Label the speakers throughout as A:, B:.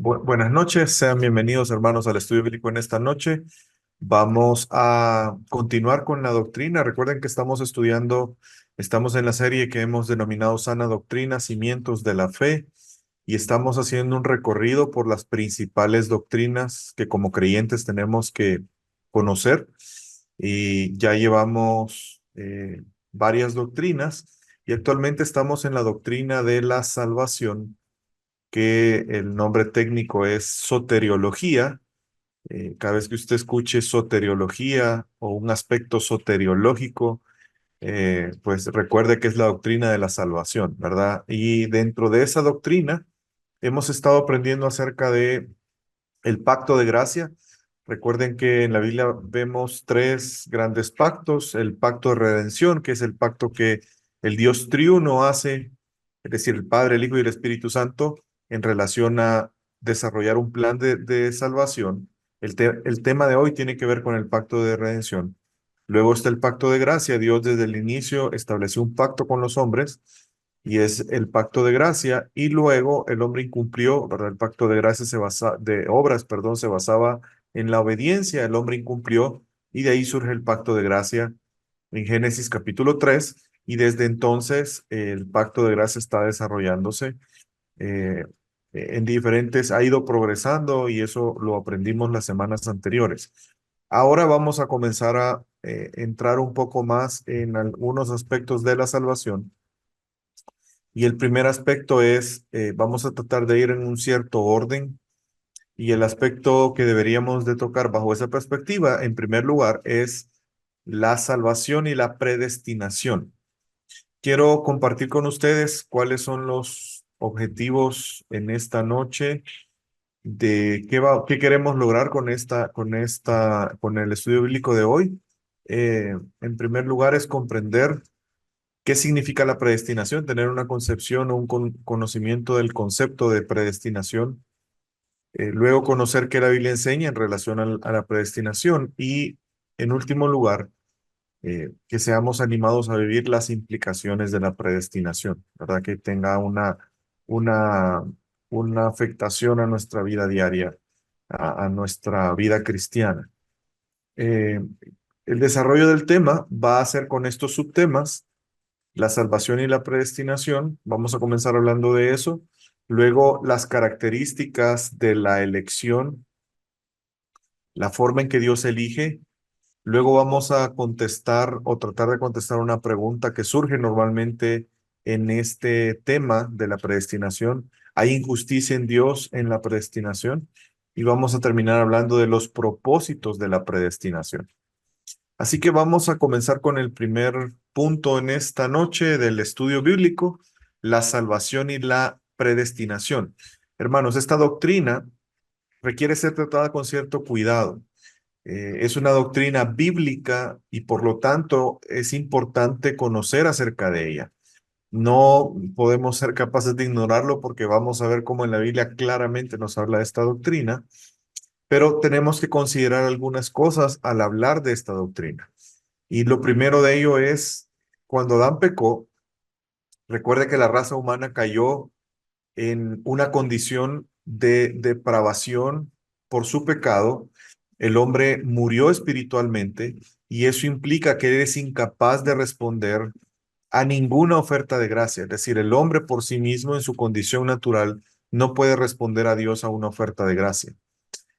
A: Buenas noches, sean bienvenidos hermanos al estudio bíblico en esta noche. Vamos a continuar con la doctrina. Recuerden que estamos en la serie que hemos denominado Sana Doctrina, Cimientos de la Fe, y estamos haciendo un recorrido por las principales doctrinas que como creyentes tenemos que conocer. Y ya llevamos varias doctrinas y actualmente estamos en la doctrina de la salvación, que el nombre técnico es soteriología. Cada vez que usted escuche soteriología o un aspecto soteriológico, pues recuerde que es la doctrina de la salvación, ¿verdad? Y dentro de esa doctrina hemos estado aprendiendo acerca de el pacto de gracia. Recuerden que en la Biblia vemos tres grandes pactos: el pacto de redención, que es el pacto que el Dios triuno hace, es decir, el Padre, el Hijo y el Espíritu Santo, en relación a desarrollar un plan de salvación. El tema de hoy tiene que ver con el pacto de redención. Luego está el pacto de gracia. Dios desde el inicio estableció un pacto con los hombres y es el pacto de gracia, y luego el hombre incumplió, ¿verdad? El pacto de gracia de obras, perdón, se basaba en la obediencia. El hombre incumplió y de ahí surge el pacto de gracia en Génesis capítulo 3, y desde entonces el pacto de gracia está desarrollándose eh, ha ido progresando, y eso lo aprendimos las semanas anteriores. Ahora vamos a comenzar a entrar un poco más en algunos aspectos de la salvación. Y el primer aspecto es, vamos a tratar de ir en un cierto orden, y el aspecto que deberíamos de tocar bajo esa perspectiva, en primer lugar, es la salvación y la predestinación. Quiero compartir con ustedes cuáles son los objetivos en esta noche de qué queremos lograr con el estudio bíblico de hoy. En primer lugar, es comprender qué significa la predestinación, tener una concepción o un conocimiento del concepto de predestinación. Luego, conocer qué la Biblia enseña en relación a la predestinación. Y, en último lugar, que seamos animados a vivir las implicaciones de la predestinación, ¿verdad? Que tenga una, una afectación a nuestra vida diaria, a nuestra vida cristiana. Eh, el desarrollo del tema va a ser con estos subtemas: la salvación y la predestinación. Vamos a comenzar hablando de eso. Luego, las características de la elección, la forma en que Dios elige. Luego vamos a contestar o tratar de contestar una pregunta que surge normalmente en este tema de la predestinación: ¿hay injusticia en Dios en la predestinación? Y vamos a terminar hablando de los propósitos de la predestinación. Así que vamos a comenzar con el primer punto en esta noche del estudio bíblico: la salvación y la predestinación. Hermanos, esta doctrina requiere ser tratada con cierto cuidado. Es una doctrina bíblica y por lo tanto es importante conocer acerca de ella. No podemos ser capaces de ignorarlo, porque vamos a ver cómo en la Biblia claramente nos habla de esta doctrina, pero tenemos que considerar algunas cosas al hablar de esta doctrina. Y lo primero de ello es, cuando Adán pecó, recuerde que la raza humana cayó en una condición de depravación por su pecado. El hombre murió espiritualmente, y eso implica que es incapaz de responder a ninguna oferta de gracia. Es decir, el hombre por sí mismo, en su condición natural, no puede responder a Dios a una oferta de gracia.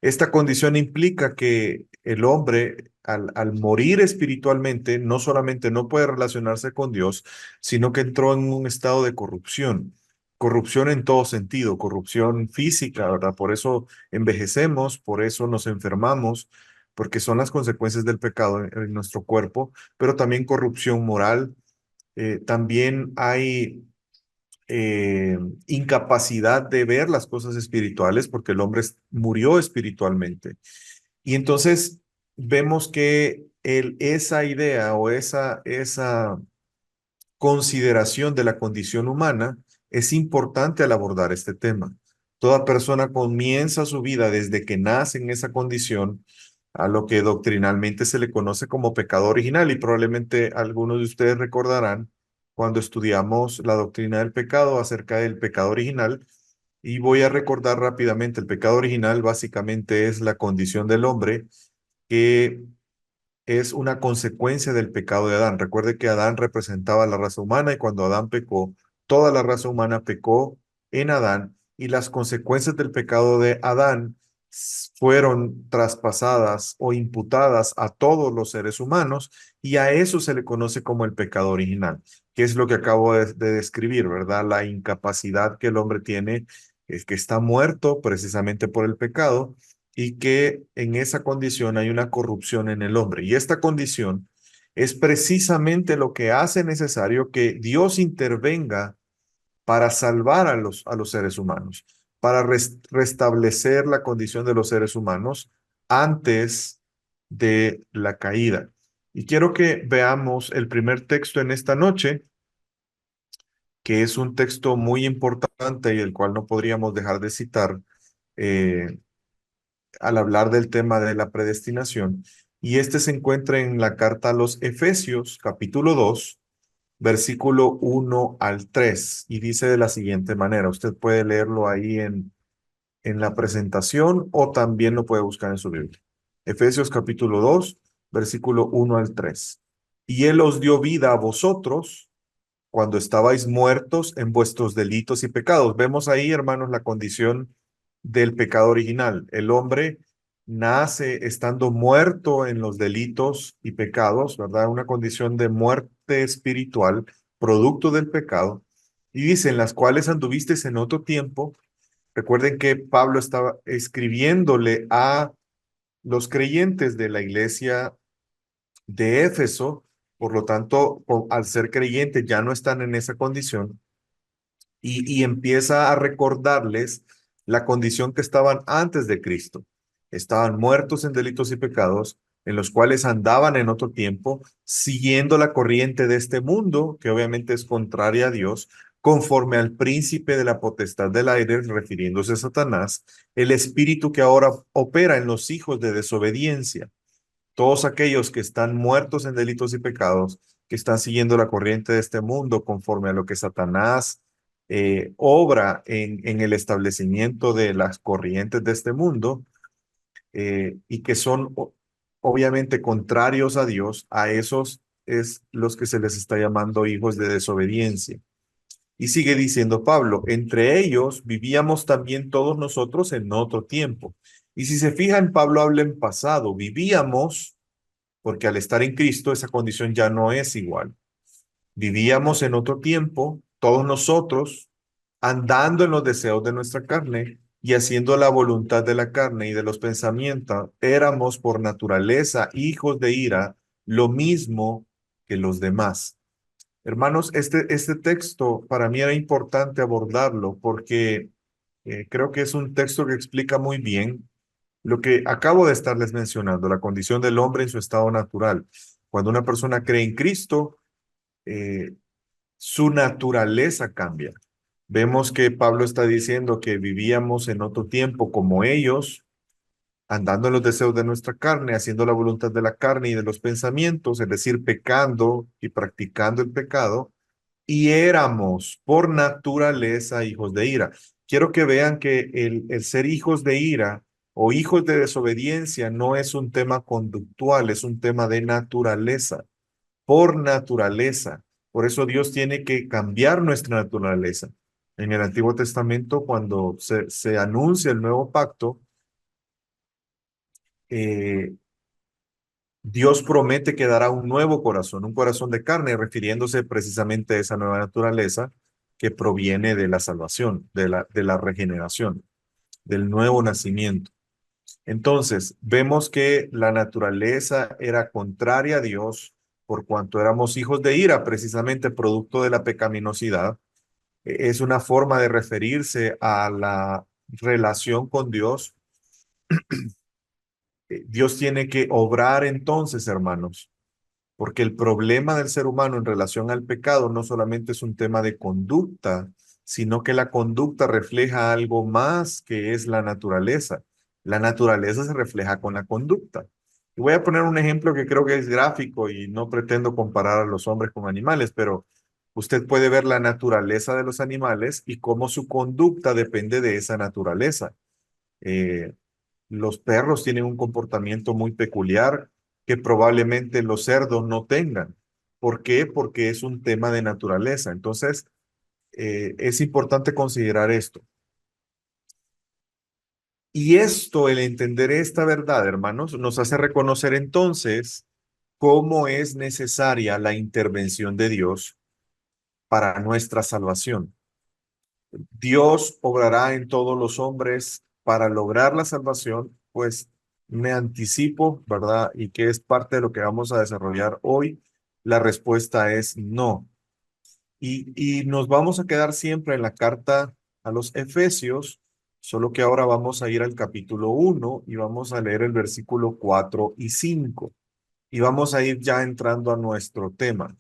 A: Esta condición implica que el hombre, al morir espiritualmente, no solamente no puede relacionarse con Dios, sino que entró en un estado de corrupción. Corrupción en todo sentido, corrupción física, ¿verdad? Por eso envejecemos, por eso nos enfermamos, porque son las consecuencias del pecado en nuestro cuerpo, pero también corrupción moral. También hay eh, incapacidad de ver las cosas espirituales, porque el hombre murió espiritualmente. Y entonces vemos que esa idea o esa consideración de la condición humana es importante al abordar este tema. Toda persona comienza su vida desde que nace en esa condición, a lo que doctrinalmente se le conoce como pecado original, y probablemente algunos de ustedes recordarán cuando estudiamos la doctrina del pecado acerca del pecado original, Y voy a recordar rápidamente, el pecado original básicamente es la condición del hombre que es una consecuencia del pecado de Adán. Recuerde que Adán representaba la raza humana y cuando Adán pecó, toda la raza humana pecó en Adán y las consecuencias del pecado de Adán fueron traspasadas o imputadas a todos los seres humanos y a eso se le conoce como el pecado original, que es lo que acabo de describir, ¿verdad? La incapacidad que el hombre tiene, es que está muerto precisamente por el pecado y que en esa condición hay una corrupción en el hombre. Y esta condición es precisamente lo que hace necesario que Dios intervenga para salvar a los seres humanos, para restablecer la condición de los seres humanos antes de la caída. Y quiero que veamos el primer texto en esta noche, que es un texto muy importante y el cual no podríamos dejar de citar. eh, al hablar del tema de la predestinación. Y este se encuentra en la carta a los Efesios, capítulo 2 versículo 1 al 3 y dice de la siguiente manera, usted puede leerlo ahí en la presentación o también lo puede buscar en su Biblia. Efesios capítulo 2 versículo 1 al 3. Y Él os dio vida a vosotros cuando estabais muertos en vuestros delitos y pecados. Vemos ahí, hermanos, la condición del pecado original. El hombre nace estando muerto en los delitos y pecados, ¿verdad? Una condición de muerte espiritual, producto del pecado. Y dice, en las cuales anduvisteis en otro tiempo. Recuerden que Pablo estaba escribiéndole a los creyentes de la iglesia de Éfeso, por lo tanto, al ser creyentes ya no están en esa condición y empieza a recordarles la condición que estaban antes de Cristo. Estaban muertos en delitos y pecados, en los cuales andaban en otro tiempo, siguiendo la corriente de este mundo, que obviamente es contraria a Dios, conforme al príncipe de la potestad del aire, refiriéndose a Satanás, el espíritu que ahora opera en los hijos de desobediencia. Todos aquellos que están muertos en delitos y pecados, que están siguiendo la corriente de este mundo conforme a lo que Satanás obra en el establecimiento de las corrientes de este mundo y que son obviamente contrarios a Dios, a esos es los que se les está llamando hijos de desobediencia. Y sigue diciendo Pablo, entre ellos vivíamos también todos nosotros en otro tiempo. Y si se fijan, Pablo habla en pasado, vivíamos porque al estar en Cristo esa condición ya no es igual. Vivíamos en otro tiempo, todos nosotros, andando en los deseos de nuestra carne y haciendo la voluntad de la carne y de los pensamientos, éramos por naturaleza hijos de ira, lo mismo que los demás. Hermanos, este texto para mí era importante abordarlo porque creo que es un texto que explica muy bien lo que acabo de estarles mencionando, la condición del hombre en su estado natural. Cuando una persona cree en Cristo, eh, su naturaleza cambia. Vemos que Pablo está diciendo que vivíamos en otro tiempo como ellos, andando en los deseos de nuestra carne, haciendo la voluntad de la carne y de los pensamientos, es decir, pecando y practicando el pecado, y éramos por naturaleza hijos de ira. Quiero que vean que el ser hijos de ira o hijos de desobediencia no es un tema conductual, es un tema de naturaleza, por naturaleza. Por eso Dios tiene que cambiar nuestra naturaleza. En el Antiguo Testamento, cuando se anuncia el nuevo pacto, eh, Dios promete que dará un corazón de carne, refiriéndose precisamente a esa nueva naturaleza que proviene de la salvación, de la regeneración, del nuevo nacimiento. Entonces, vemos que la naturaleza era contraria a Dios por cuanto éramos hijos de ira, precisamente producto de la pecaminosidad. Es una forma de referirse a la relación con Dios. Dios tiene que obrar entonces, hermanos, porque el problema del ser humano en relación al pecado no solamente es un tema de conducta, sino que la conducta refleja algo más que es la naturaleza. La naturaleza se refleja con la conducta. Y voy a poner un ejemplo que creo que es gráfico y no pretendo comparar a los hombres con animales, pero Usted puede ver la naturaleza de los animales y cómo su conducta depende de esa naturaleza. Eh, los perros tienen un comportamiento muy peculiar que probablemente los cerdos no tengan. ¿Por qué? Porque es un tema de naturaleza. Entonces, es importante considerar esto. Y esto, el entender esta verdad, hermanos, nos hace reconocer entonces cómo es necesaria la intervención de Dios para nuestra salvación. Dios obrará en todos los hombres para lograr la salvación, pues me anticipo, ¿verdad? Y que es parte de lo que vamos a desarrollar hoy. La respuesta es no. Y nos vamos a quedar siempre en la carta a los Efesios, solo que ahora vamos a ir al capítulo 1 y vamos a leer el versículo 4 y 5. Y vamos a ir ya entrando a nuestro tema.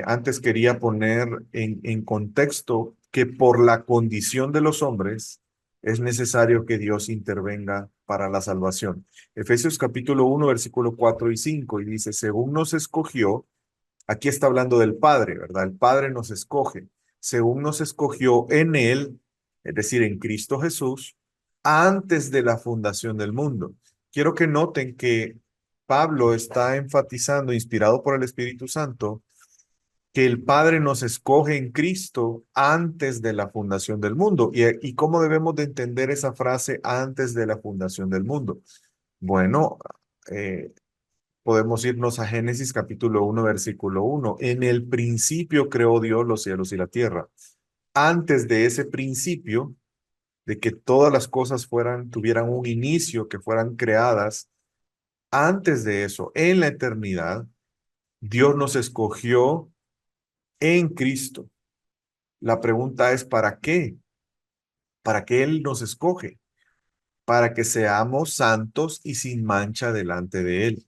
A: Antes quería poner en contexto que por la condición de los hombres es necesario que Dios intervenga para la salvación. Efesios capítulo 1, versículo 4 y 5, y dice, según nos escogió, aquí está hablando del Padre, ¿verdad? El Padre nos escoge, según nos escogió en Él, es decir, en Cristo Jesús, antes de la fundación del mundo. Quiero que noten que Pablo está enfatizando, inspirado por el Espíritu Santo, que el Padre nos escoge en Cristo antes de la fundación del mundo. ¿Y cómo debemos de entender esa frase antes de la fundación del mundo? Bueno, eh, podemos irnos a Génesis capítulo 1, versículo 1. En el principio creó Dios los cielos y la tierra. Antes de ese principio, de que todas las cosas tuvieran un inicio, que fueran creadas, antes de eso, en la eternidad, Dios nos escogió en Cristo. La pregunta es, ¿para qué? ¿Para qué Él nos escoge? Para que seamos santos y sin mancha delante de Él.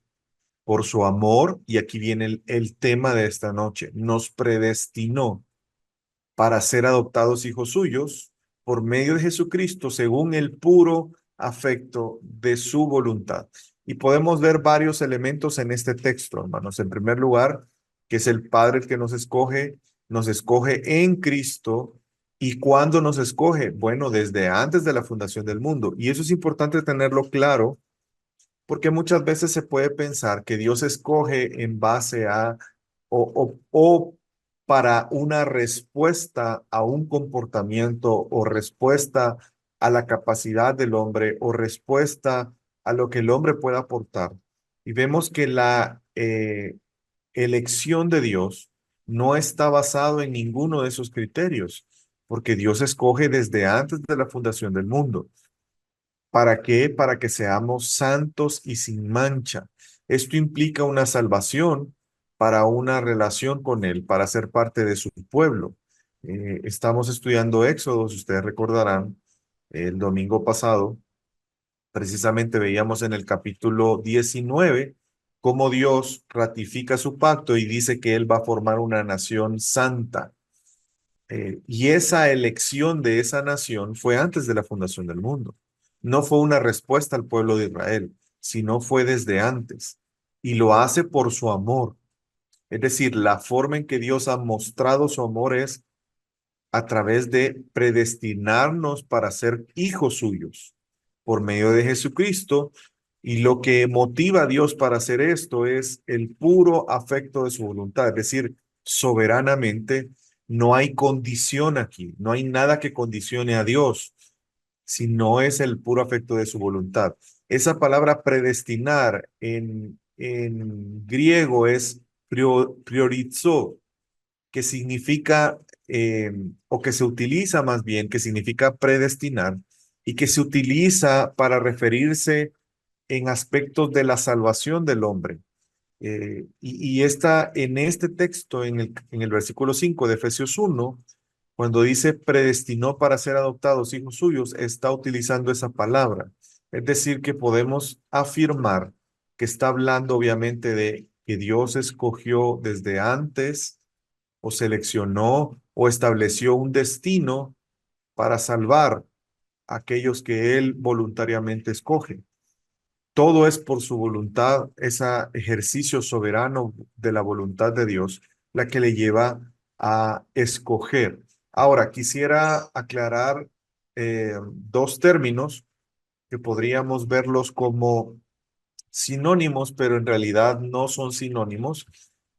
A: Por su amor, y aquí viene el tema de esta noche, nos predestinó para ser adoptados hijos suyos por medio de Jesucristo según el puro afecto de su voluntad. Y podemos ver varios elementos en este texto, hermanos. En primer lugar, que es el Padre el que nos escoge en Cristo. ¿Y cuándo nos escoge? Bueno, desde antes de la fundación del mundo. Y eso es importante tenerlo claro porque muchas veces se puede pensar que Dios escoge en base a o para una respuesta a un comportamiento o respuesta a la capacidad del hombre o respuesta a lo que el hombre pueda aportar. Y vemos que la elección de Dios no está basado en ninguno de esos criterios, porque Dios escoge desde antes de la fundación del mundo. ¿Para qué? Para que seamos santos y sin mancha. Esto implica una salvación para una relación con Él, para ser parte de su pueblo. Estamos estudiando Éxodo, si ustedes recordarán, el domingo pasado, precisamente veíamos en el capítulo 19 cómo Dios ratifica su pacto y dice que Él va a formar una nación santa. Y esa elección de esa nación fue antes de la fundación del mundo. No fue una respuesta al pueblo de Israel, sino fue desde antes. Y lo hace por su amor. Es decir, la forma en que Dios ha mostrado su amor es a través de predestinarnos para ser hijos suyos por medio de Jesucristo. Y lo que motiva a Dios para hacer esto es el puro afecto de su voluntad, es decir, soberanamente no hay condición aquí, no hay nada que condicione a Dios, sino es el puro afecto de su voluntad. Esa palabra predestinar en griego es priorizó, que significa, o que se utiliza más bien, que significa predestinar, y que se utiliza para referirse en aspectos de la salvación del hombre. Y esta, en este texto, en el versículo 5 de Efesios 1, cuando dice predestinó para ser adoptados hijos suyos, está utilizando esa palabra. Es decir, que podemos afirmar que está hablando obviamente de que Dios escogió desde antes o seleccionó o estableció un destino para salvar a aquellos que Él voluntariamente escoge. Todo es por su voluntad, ese ejercicio soberano de la voluntad de Dios, la que le lleva a escoger. Ahora, quisiera aclarar dos términos que podríamos verlos como sinónimos, pero en realidad no son sinónimos,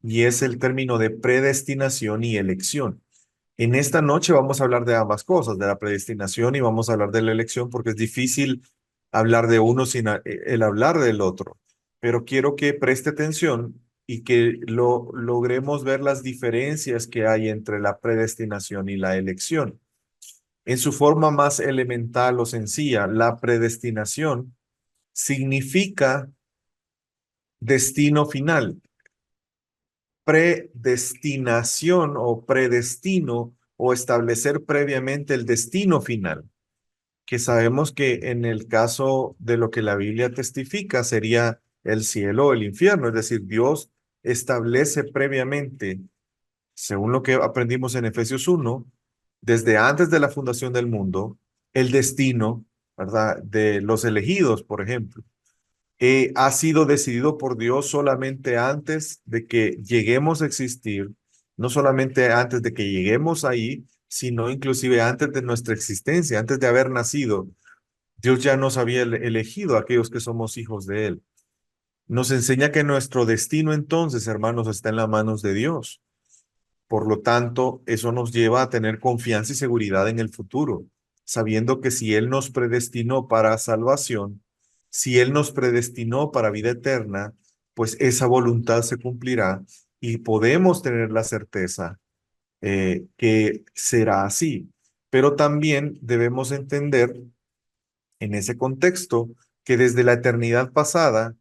A: y es el término de predestinación y elección. En esta noche vamos a hablar de ambas cosas, de la predestinación y vamos a hablar de la elección, porque es difícil hablar de uno sin el hablar del otro. Pero quiero que preste atención y que logremos ver las diferencias que hay entre la predestinación y la elección. En su forma más elemental o sencilla, la predestinación significa destino final. Predestinación o predestino o establecer previamente el destino final, que sabemos que en el caso de lo que la Biblia testifica sería el cielo o el infierno, es decir, Dios establece previamente, según lo que aprendimos en Efesios 1, desde antes de la fundación del mundo, el destino, ¿verdad?, de los elegidos, por ejemplo. Ha sido decidido por Dios solamente antes de que lleguemos a existir, no solamente antes de que lleguemos ahí, sino inclusive antes de nuestra existencia, antes de haber nacido. Dios ya nos había elegido a aquellos que somos hijos de Él. Nos enseña que nuestro destino entonces, hermanos, está en las manos de Dios. Por lo tanto, eso nos lleva a tener confianza y seguridad en el futuro, sabiendo que si Él nos predestinó para salvación, si Él nos predestinó para vida eterna, pues esa voluntad se cumplirá y podemos tener la certeza que será así. Pero también debemos entender en ese contexto que desde la eternidad pasada,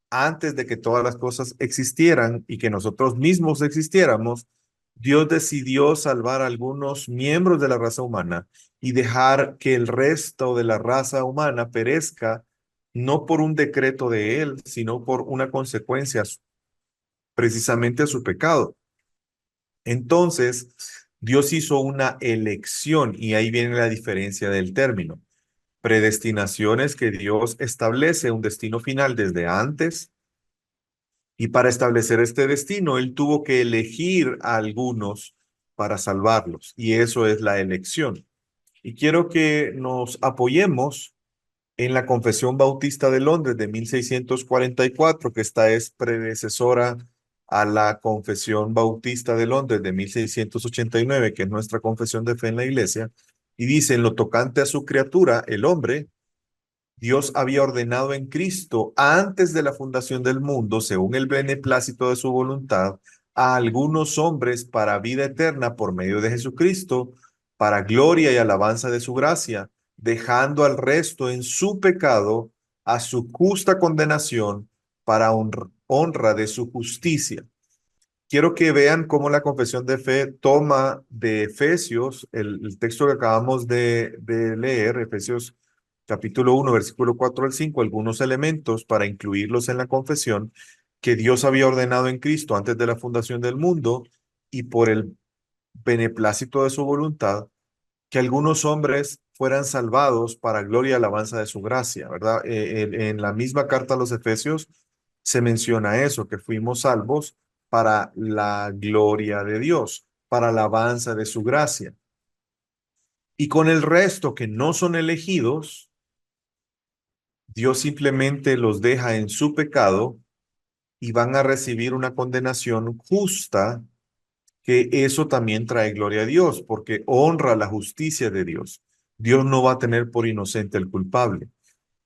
A: antes de que todas las cosas existieran y que nosotros mismos existiéramos, Dios decidió salvar a algunos miembros de la raza humana y dejar que el resto de la raza humana perezca, no por un decreto de Él, sino por una consecuencia precisamente a su pecado. Entonces, Dios hizo una elección y ahí viene la diferencia del término. Predestinación es que Dios establece un destino final desde antes y para establecer este destino, Él tuvo que elegir a algunos para salvarlos y eso es la elección. Y quiero que nos apoyemos en la Confesión Bautista de Londres de 1644, que esta es predecesora a la Confesión Bautista de Londres de 1689, que es nuestra confesión de fe en la iglesia, y dice, en lo tocante a su criatura, el hombre, Dios había ordenado en Cristo antes de la fundación del mundo, según el beneplácito de su voluntad, a algunos hombres para vida eterna por medio de Jesucristo, para gloria y alabanza de su gracia, dejando al resto en su pecado a su justa condenación para honra de su justicia. Quiero que vean cómo la confesión de fe toma de Efesios, el texto que acabamos de leer, Efesios capítulo 1, versículo 4 al 5, algunos elementos para incluirlos en la confesión que Dios había ordenado en Cristo antes de la fundación del mundo y por el beneplácito de su voluntad, que algunos hombres fueran salvados para gloria y alabanza de su gracia, ¿verdad? En la misma carta a los Efesios se menciona eso, que fuimos salvos para la gloria de Dios, para alabanza de su gracia. Y con el resto que no son elegidos, Dios simplemente los deja en su pecado y van a recibir una condenación justa, que eso también trae gloria a Dios, porque honra la justicia de Dios. Dios no va a tener por inocente el culpable.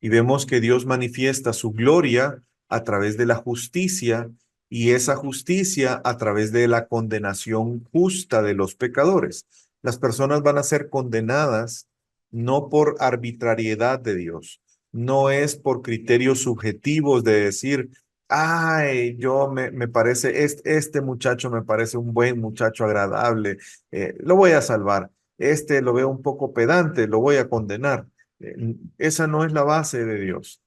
A: Y vemos que Dios manifiesta su gloria a través de la justicia y esa justicia a través de la condenación justa de los pecadores. Las personas van a ser condenadas no por arbitrariedad de Dios, no es por criterios subjetivos de decir, ay, me parece, este muchacho me parece un buen muchacho agradable, lo voy a salvar. Este lo veo un poco pedante, lo voy a condenar. Esa no es la base de Dios.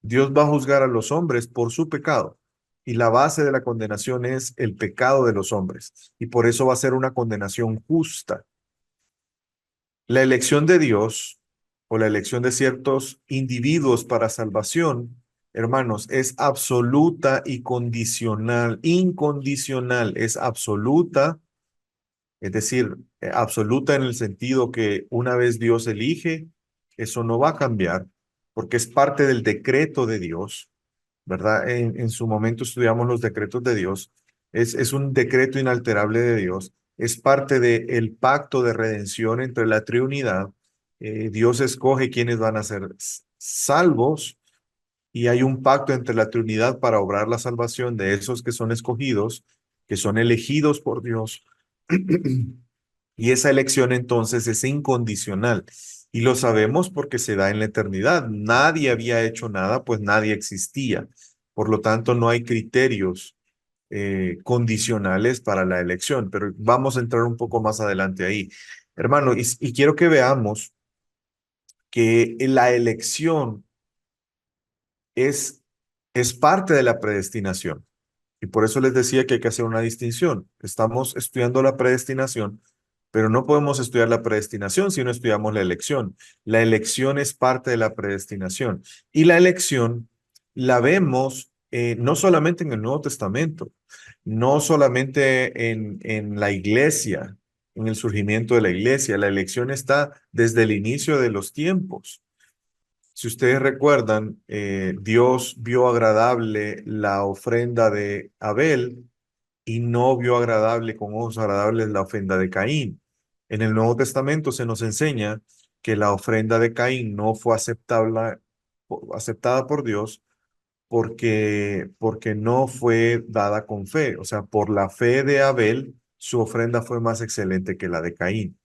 A: Dios va a juzgar a los hombres por su pecado y la base de la condenación es el pecado de los hombres y por eso va a ser una condenación justa. La elección de Dios o la elección de ciertos individuos para salvación, hermanos, es absoluta y condicional, incondicional, es absoluta, es decir, absoluta en el sentido que una vez Dios elige, eso no va a cambiar, porque es parte del decreto de Dios, ¿verdad? En su momento estudiamos los decretos de Dios. Es un decreto inalterable de Dios. Es parte del pacto de redención entre la Trinidad. Dios escoge quiénes van a ser salvos y hay un pacto entre la Trinidad para obrar la salvación de esos que son escogidos, que son elegidos por Dios. Y esa elección entonces es incondicional. Y lo sabemos porque se da en la eternidad. Nadie había hecho nada, pues nadie existía. Por lo tanto, no hay criterios condicionales para la elección. Pero vamos a entrar un poco más adelante ahí. Hermano, y quiero que veamos que la elección es, es parte de la predestinación. Y por eso les decía que hay que hacer una distinción. Estamos estudiando la predestinación, pero no podemos estudiar la predestinación si no estudiamos la elección. La elección es parte de la predestinación. Y la elección la vemos no solamente en el Nuevo Testamento, no solamente en la iglesia, en el surgimiento de la iglesia. La elección está desde el inicio de los tiempos. Si ustedes recuerdan, Dios vio agradable la ofrenda de Abel y no vio agradable con ojos agradables la ofrenda de Caín. En el Nuevo Testamento se nos enseña que la ofrenda de Caín no fue aceptada por Dios porque no fue dada con fe. O sea, por la fe de Abel, su ofrenda fue más excelente que la de Caín.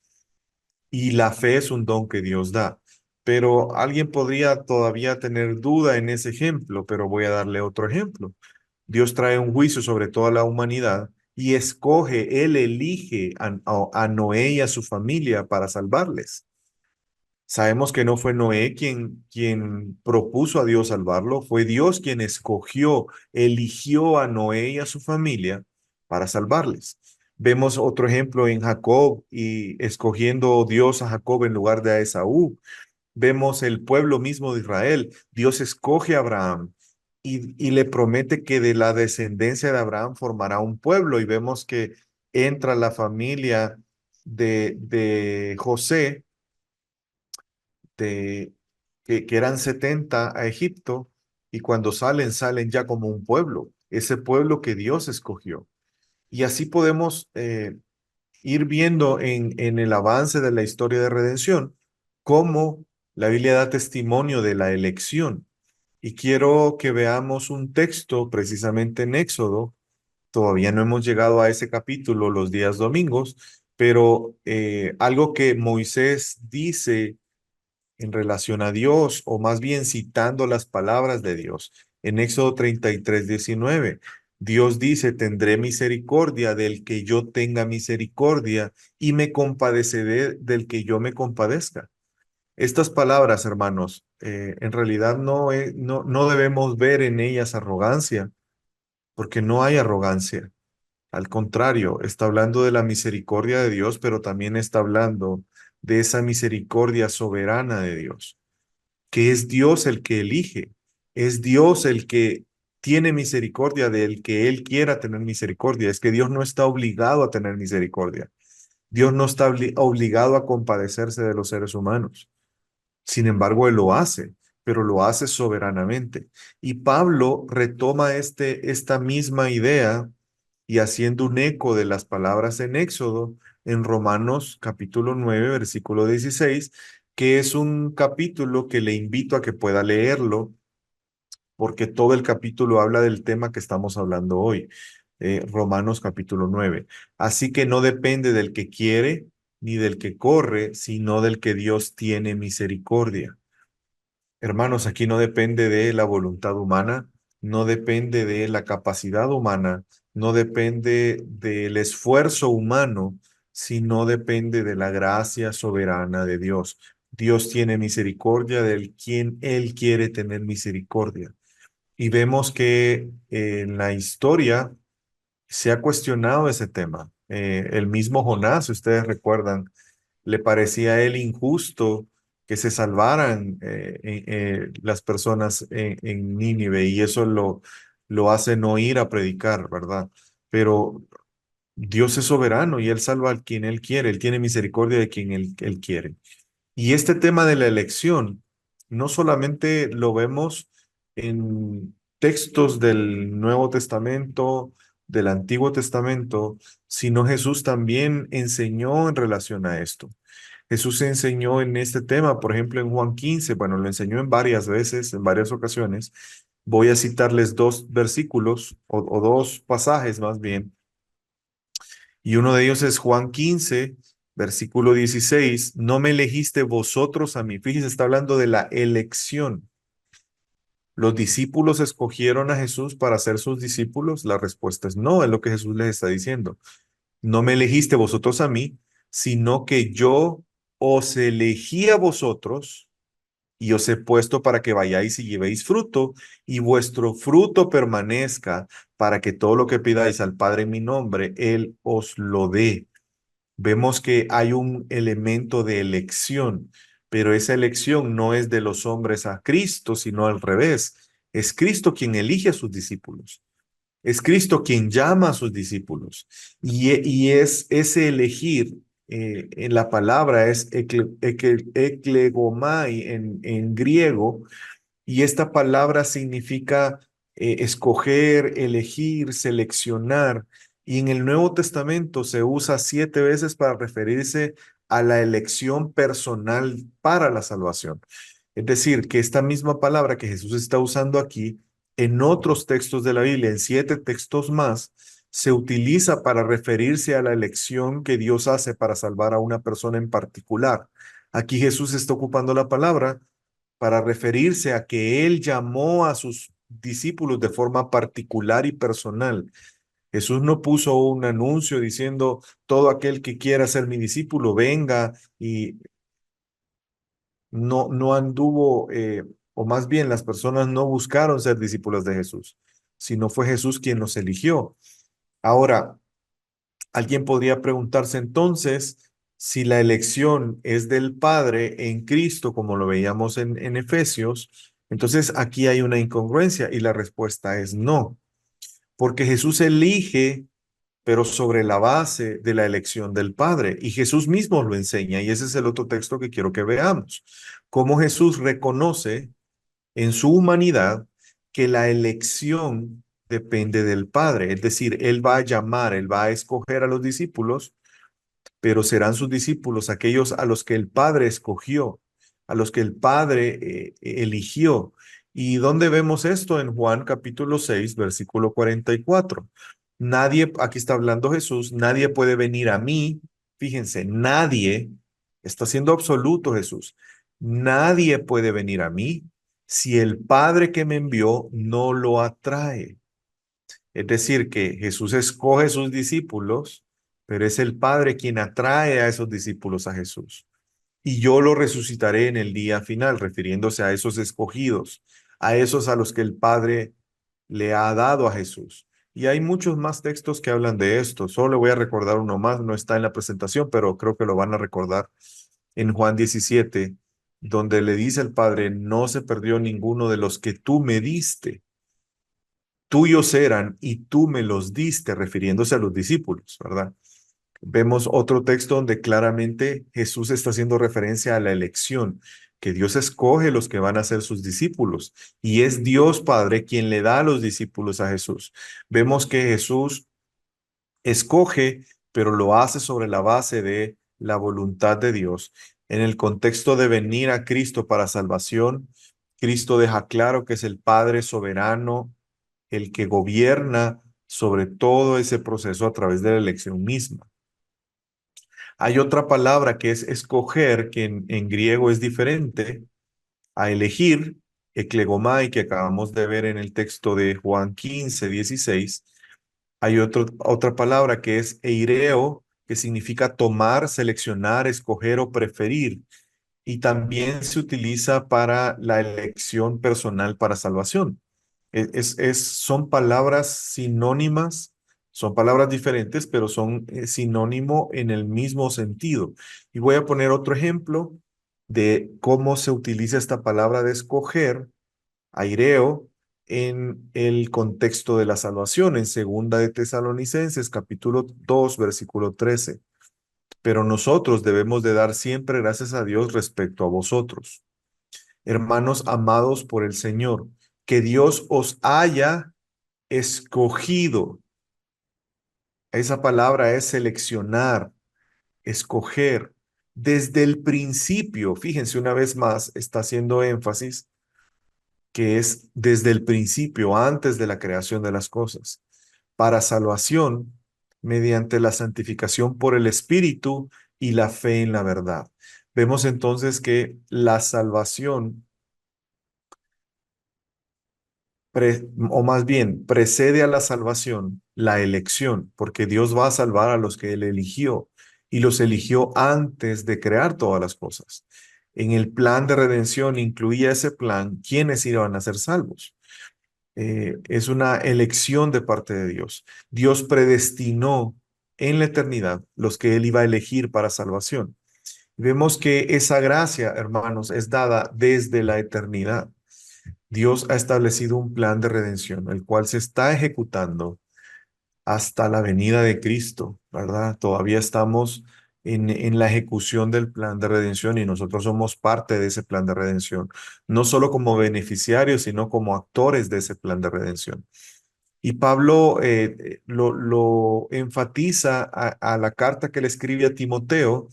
A: Y la fe es un don que Dios da. Pero alguien podría todavía tener duda en ese ejemplo, pero voy a darle otro ejemplo. Dios trae un juicio sobre toda la humanidad y escoge, Él elige a Noé y a su familia para salvarles. Sabemos que no fue Noé quien propuso a Dios salvarlo, fue Dios quien escogió, eligió a Noé y a su familia para salvarles. Vemos otro ejemplo en Jacob y escogiendo Dios a Jacob en lugar de a Esaú. Vemos el pueblo mismo de Israel. Dios escoge a Abraham y le promete que de la descendencia de Abraham formará un pueblo. Y vemos que entra la familia de José, de, que eran 70 a Egipto, y cuando salen, salen ya como un pueblo, ese pueblo que Dios escogió. Y así podemos ir viendo en el avance de la historia de redención cómo la Biblia da testimonio de la elección. Y quiero que veamos un texto precisamente en Éxodo. Todavía no hemos llegado a ese capítulo los días domingos, pero algo que Moisés dice en relación a Dios, o más bien citando las palabras de Dios. En Éxodo 33:19, Dios dice, tendré misericordia del que yo tenga misericordia y me compadeceré del que yo me compadezca. Estas palabras, hermanos, en realidad no debemos ver en ellas arrogancia, porque no hay arrogancia. Al contrario, está hablando de la misericordia de Dios, pero también está hablando de esa misericordia soberana de Dios, que es Dios el que elige, es Dios el que tiene misericordia del que Él quiera tener misericordia. Es que Dios no está obligado a tener misericordia. Dios no está obligado a compadecerse de los seres humanos. Sin embargo, Él lo hace, pero lo hace soberanamente. Y Pablo retoma esta misma idea y haciendo un eco de las palabras en Éxodo, en Romanos capítulo 9 versículo 16, que es un capítulo que le invito a que pueda leerlo, porque todo el capítulo habla del tema que estamos hablando hoy, Romanos capítulo 9. Así que no depende del que quiere ni del que corre, sino del que Dios tiene misericordia. Hermanos, aquí no depende de la voluntad humana, no depende de la capacidad humana, no depende del esfuerzo humano, sino depende de la gracia soberana de Dios. Dios tiene misericordia del quien Él quiere tener misericordia. Y vemos que en la historia se ha cuestionado ese tema. El mismo Jonás, si ustedes recuerdan, le parecía a él injusto que se salvaran las personas en Nínive y eso lo hace no ir a predicar, ¿verdad? Pero Dios es soberano y Él salva a quien Él quiere, Él tiene misericordia de quien Él quiere. Y este tema de la elección no solamente lo vemos en textos del Nuevo Testamento, del Antiguo Testamento, sino Jesús también enseñó en relación a esto. Jesús enseñó en este tema, por ejemplo, en Juan 15, bueno, lo enseñó en varias veces, en varias ocasiones. Voy a citarles dos versículos o dos pasajes más bien, y uno de ellos es Juan 15, versículo 16. No me elegiste vosotros a mí. Fíjese, está hablando de la elección. ¿Los discípulos escogieron a Jesús para ser sus discípulos? La respuesta es no, es lo que Jesús les está diciendo. No me elegiste vosotros a mí, sino que yo os elegí a vosotros y os he puesto para que vayáis y llevéis fruto, y vuestro fruto permanezca, para que todo lo que pidáis al Padre en mi nombre, Él os lo dé. Vemos que hay un elemento de elección, pero esa elección no es de los hombres a Cristo, sino al revés. Es Cristo quien elige a sus discípulos. Es Cristo quien llama a sus discípulos. Y es ese elegir, en la palabra es eklegomai en griego, y esta palabra significa escoger, elegir, seleccionar. Y en el Nuevo Testamento se usa 7 veces para referirse a la elección personal para la salvación. Es decir, que esta misma palabra que Jesús está usando aquí, en otros textos de la Biblia, en 7 textos más, se utiliza para referirse a la elección que Dios hace para salvar a una persona en particular. Aquí Jesús está ocupando la palabra para referirse a que Él llamó a sus discípulos de forma particular y personal. Jesús no puso un anuncio diciendo, todo aquel que quiera ser mi discípulo, venga, y no anduvo, o más bien las personas no buscaron ser discípulos de Jesús, sino fue Jesús quien los eligió. Ahora, alguien podría preguntarse entonces si la elección es del Padre en Cristo, como lo veíamos en Efesios. Entonces aquí hay una incongruencia y la respuesta es no, porque Jesús elige, pero sobre la base de la elección del Padre. Y Jesús mismo lo enseña, y ese es el otro texto que quiero que veamos. Cómo Jesús reconoce en su humanidad que la elección depende del Padre. Es decir, Él va a llamar, Él va a escoger a los discípulos, pero serán sus discípulos aquellos a los que el Padre escogió, a los que el Padre eligió. ¿Y dónde vemos esto? En Juan capítulo 6, versículo 44. Nadie, aquí está hablando Jesús, nadie puede venir a mí. Fíjense, nadie, está siendo absoluto Jesús. Nadie puede venir a mí si el Padre que me envió no lo atrae. Es decir, que Jesús escoge sus discípulos, pero es el Padre quien atrae a esos discípulos a Jesús. Y yo lo resucitaré en el día final, refiriéndose a esos escogidos, a esos a los que el Padre le ha dado a Jesús. Y hay muchos más textos que hablan de esto. Solo le voy a recordar uno más, no está en la presentación, pero creo que lo van a recordar en Juan 17, donde le dice el Padre, no se perdió ninguno de los que tú me diste, tuyos eran y tú me los diste, refiriéndose a los discípulos, ¿verdad? Vemos otro texto donde claramente Jesús está haciendo referencia a la elección, que Dios escoge los que van a ser sus discípulos y es Dios Padre quien le da a los discípulos a Jesús. Vemos que Jesús escoge, pero lo hace sobre la base de la voluntad de Dios. En el contexto de venir a Cristo para salvación, Cristo deja claro que es el Padre soberano el que gobierna sobre todo ese proceso a través de la elección misma. Hay otra palabra que es escoger, que en griego es diferente a elegir, eklegomai, que acabamos de ver en el texto de Juan 15, 16. Hay otra palabra que es eireo, que significa tomar, seleccionar, escoger o preferir. Y también se utiliza para la elección personal para salvación. Son palabras sinónimas, son palabras diferentes, pero son sinónimo en el mismo sentido. Y voy a poner otro ejemplo de cómo se utiliza esta palabra de escoger, aireo, en el contexto de la salvación, en segunda de Tesalonicenses, capítulo 2, versículo 13. Pero nosotros debemos de dar siempre gracias a Dios respecto a vosotros, hermanos amados por el Señor, que Dios os haya escogido. Esa palabra es seleccionar, escoger. Desde el principio, fíjense una vez más, está haciendo énfasis que es desde el principio, antes de la creación de las cosas, para salvación mediante la santificación por el Espíritu y la fe en la verdad. Vemos entonces que la salvación, o más bien, precede a la salvación la elección, porque Dios va a salvar a los que Él eligió y los eligió antes de crear todas las cosas. En el plan de redención incluía ese plan quiénes iban a ser salvos. Es una elección de parte de Dios. Dios predestinó en la eternidad los que Él iba a elegir para salvación. Vemos que esa gracia, hermanos, es dada desde la eternidad. Dios ha establecido un plan de redención, el cual se está ejecutando hasta la venida de Cristo, ¿verdad? Todavía estamos en la ejecución del plan de redención y nosotros somos parte de ese plan de redención, no solo como beneficiarios, sino como actores de ese plan de redención. Y Pablo lo enfatiza a la carta que le escribe a Timoteo,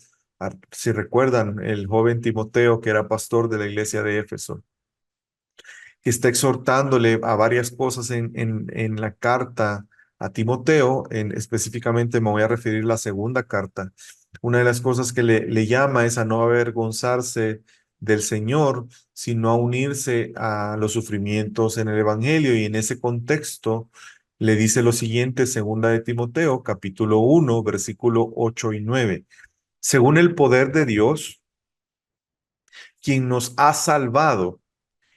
A: si recuerdan, el joven Timoteo que era pastor de la iglesia de Éfeso, que está exhortándole a varias cosas en la carta a Timoteo, específicamente me voy a referir a la segunda carta. Una de las cosas que le llama es a no avergonzarse del Señor, sino a unirse a los sufrimientos en el Evangelio. Y en ese contexto le dice lo siguiente, segunda de Timoteo, capítulo 1, versículo 8 y 9. Según el poder de Dios, quien nos ha salvado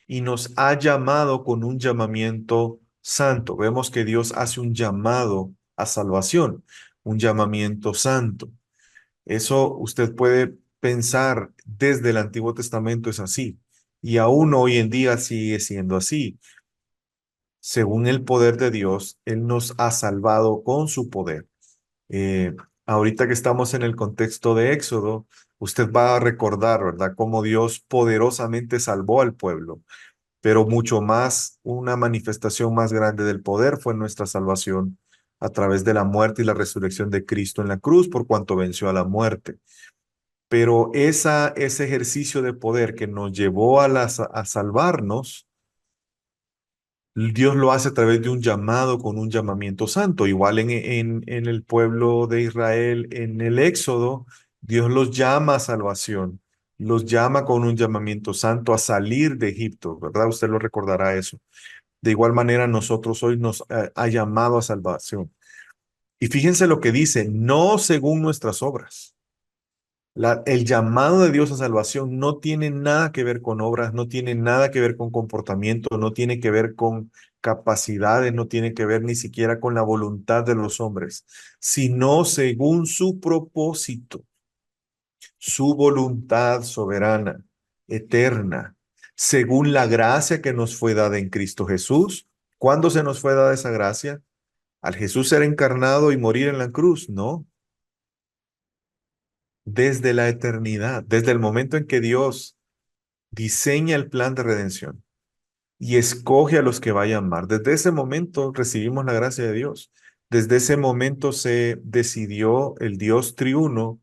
A: y nos ha llamado con un llamamiento santo. Vemos que Dios hace un llamado a salvación, un llamamiento santo. Eso usted puede pensar desde el Antiguo Testamento es así y aún hoy en día sigue siendo así. Según el poder de Dios, Él nos ha salvado con su poder. Eh, Ahorita que estamos en el contexto de Éxodo, usted va a recordar, ¿verdad?, cómo Dios poderosamente salvó al pueblo, pero mucho más, una manifestación más grande del poder fue nuestra salvación a través de la muerte y la resurrección de Cristo en la cruz, por cuanto venció a la muerte. Pero ese ejercicio de poder que nos llevó a salvarnos, Dios lo hace a través de un llamado con un llamamiento santo. Igual en el pueblo de Israel, en el Éxodo, Dios los llama a salvación, los llama con un llamamiento santo a salir de Egipto, ¿verdad? Usted lo recordará eso. De igual manera, nosotros hoy nos ha llamado a salvación. Y fíjense lo que dice, no según nuestras obras. El llamado de Dios a salvación no tiene nada que ver con obras, no tiene nada que ver con comportamiento, no tiene que ver con capacidades, no tiene que ver ni siquiera con la voluntad de los hombres, sino según su propósito, su voluntad soberana, eterna, según la gracia que nos fue dada en Cristo Jesús. ¿Cuándo se nos fue dada esa gracia? Al Jesús ser encarnado y morir en la cruz, no, desde la eternidad, desde el momento en que Dios diseña el plan de redención y escoge a los que va a llamar. Desde ese momento recibimos la gracia de Dios. Desde ese momento se decidió el Dios triuno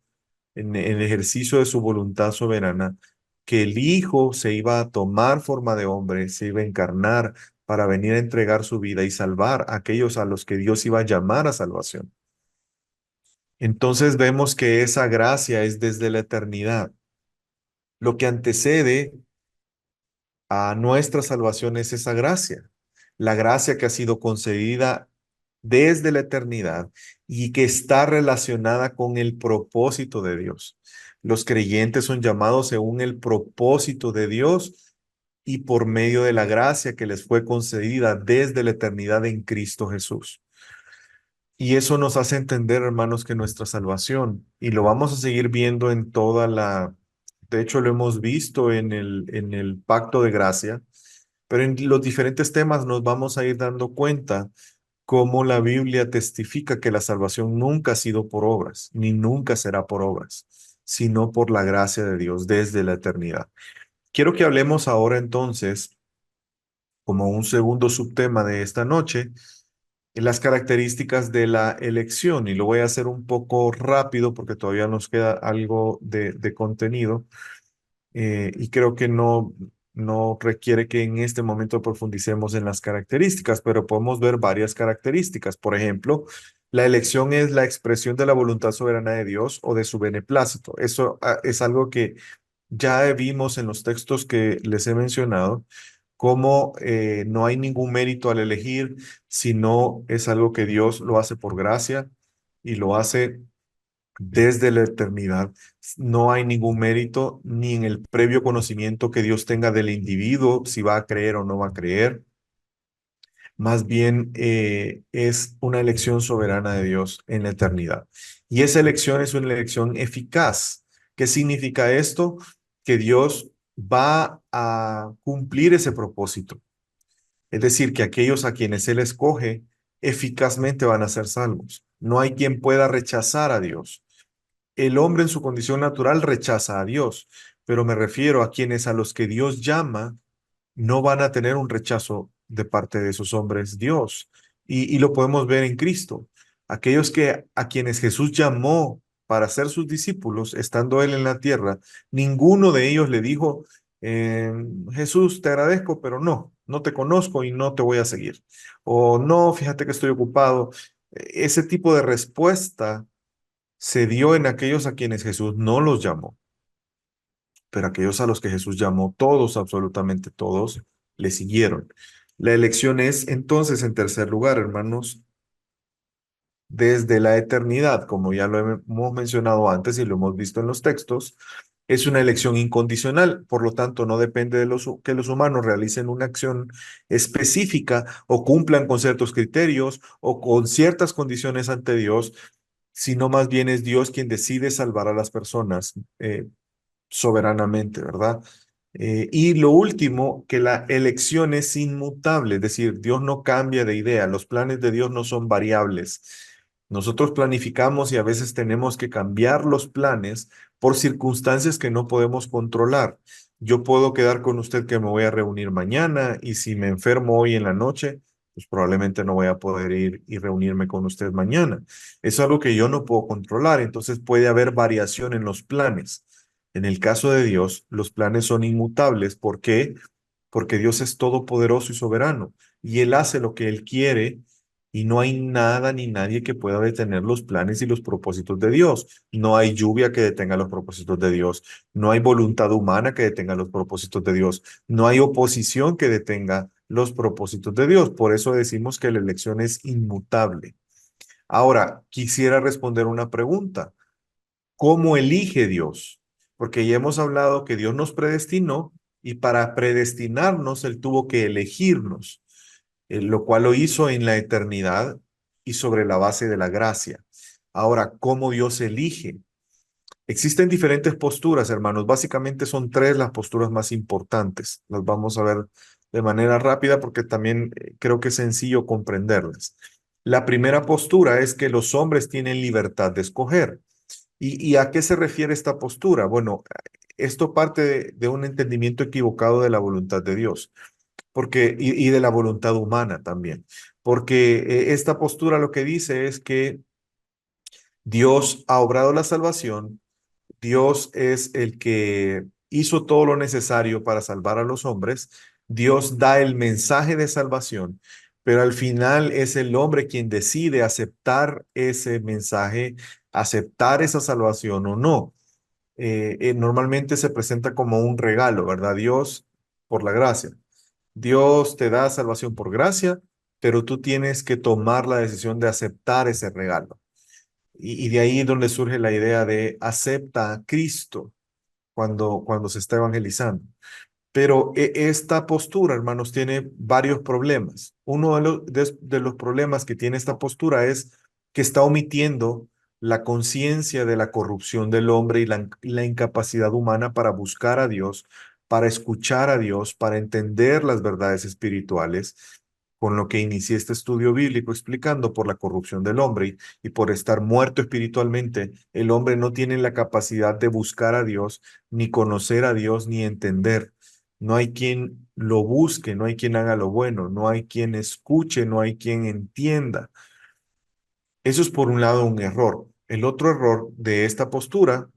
A: en el ejercicio de su voluntad soberana que el Hijo se iba a tomar forma de hombre, se iba a encarnar para venir a entregar su vida y salvar a aquellos a los que Dios iba a llamar a salvación. Entonces vemos que esa gracia es desde la eternidad. Lo que antecede a nuestra salvación es esa gracia, la gracia que ha sido concedida desde la eternidad y que está relacionada con el propósito de Dios. Los creyentes son llamados según el propósito de Dios y por medio de la gracia que les fue concedida desde la eternidad en Cristo Jesús. Y eso nos hace entender, hermanos, que nuestra salvación, y lo vamos a seguir viendo en toda la, de hecho lo hemos visto en el pacto de gracia, pero en los diferentes temas nos vamos a ir dando cuenta cómo la Biblia testifica que la salvación nunca ha sido por obras, ni nunca será por obras, sino por la gracia de Dios desde la eternidad. Quiero que hablemos ahora entonces, como un segundo subtema de esta noche, las características de la elección, y lo voy a hacer un poco rápido porque todavía nos queda algo de contenido, y creo que no requiere que en este momento profundicemos en las características, pero podemos ver varias características. Por ejemplo, la elección es la expresión de la voluntad soberana de Dios o de su beneplácito. Eso es algo que ya vimos en los textos que les he mencionado, cómo no hay ningún mérito al elegir, sino es algo que Dios lo hace por gracia y lo hace desde la eternidad. No hay ningún mérito ni en el previo conocimiento que Dios tenga del individuo, si va a creer o no va a creer. Más bien es una elección soberana de Dios en la eternidad. Y esa elección es una elección eficaz. ¿Qué significa esto? Que Dios va a cumplir ese propósito. Es decir, que aquellos a quienes Él escoge eficazmente van a ser salvos. No hay quien pueda rechazar a Dios. El hombre en su condición natural rechaza a Dios, pero me refiero a quienes a los que Dios llama no van a tener un rechazo de parte de esos hombres Dios. Y lo podemos ver en Cristo. Aquellos que a quienes Jesús llamó para ser sus discípulos, estando Él en la tierra, ninguno de ellos le dijo, eh, Jesús, te agradezco, pero no te conozco y no te voy a seguir. O no, fíjate que estoy ocupado. Ese tipo de respuesta se dio en aquellos a quienes Jesús no los llamó, pero aquellos a los que Jesús llamó, todos, absolutamente todos, le siguieron. La elección es entonces, en tercer lugar, hermanos, desde la eternidad, como ya lo hemos mencionado antes y lo hemos visto en los textos, es una elección incondicional, por lo tanto no depende de que los humanos realicen una acción específica o cumplan con ciertos criterios o con ciertas condiciones ante Dios, sino más bien es Dios quien decide salvar a las personas soberanamente, ¿verdad? Y lo último, que la elección es inmutable, es decir, Dios no cambia de idea, los planes de Dios no son variables. Nosotros planificamos y a veces tenemos que cambiar los planes por circunstancias que no podemos controlar. Yo puedo quedar con usted que me voy a reunir mañana y si me enfermo hoy en la noche, pues probablemente no voy a poder ir y reunirme con usted mañana. Es algo que yo no puedo controlar, entonces puede haber variación en los planes. En el caso de Dios, los planes son inmutables. ¿Por qué? Porque Dios es todopoderoso y soberano y Él hace lo que Él quiere y no hay nada ni nadie que pueda detener los planes y los propósitos de Dios. No hay lluvia que detenga los propósitos de Dios. No hay voluntad humana que detenga los propósitos de Dios. No hay oposición que detenga los propósitos de Dios. Por eso decimos que la elección es inmutable. Ahora, quisiera responder una pregunta. ¿Cómo elige Dios? Porque ya hemos hablado que Dios nos predestinó y para predestinarnos Él tuvo que elegirnos, lo cual lo hizo en la eternidad y sobre la base de la gracia. Ahora, ¿cómo Dios elige? Existen diferentes posturas, hermanos. Básicamente son tres las posturas más importantes. Las vamos a ver de manera rápida porque también creo que es sencillo comprenderlas. La primera postura es que los hombres tienen libertad de escoger. ¿Y a qué se refiere esta postura? Bueno, esto parte de un entendimiento equivocado de la voluntad de Dios, y de la voluntad humana también, porque esta postura lo que dice es que Dios ha obrado la salvación, Dios es el que hizo todo lo necesario para salvar a los hombres, Dios da el mensaje de salvación, pero al final es el hombre quien decide aceptar ese mensaje, aceptar esa salvación o no. Normalmente se presenta como un regalo, ¿verdad? Dios por la gracia. Dios te da salvación por gracia, pero tú tienes que tomar la decisión de aceptar ese regalo. Y de ahí es donde surge la idea de acepta a Cristo cuando se está evangelizando. Pero esta postura, hermanos, tiene varios problemas. Uno de los problemas que tiene esta postura es que está omitiendo la conciencia de la corrupción del hombre y la incapacidad humana para buscar a Dios para escuchar a Dios, para entender las verdades espirituales, con lo que inicié este estudio bíblico explicando por la corrupción del hombre y por estar muerto espiritualmente, el hombre no tiene la capacidad de buscar a Dios, ni conocer a Dios, ni entender. No hay quien lo busque, no hay quien haga lo bueno, no hay quien escuche, no hay quien entienda. Eso es por un lado un error. El otro error de esta postura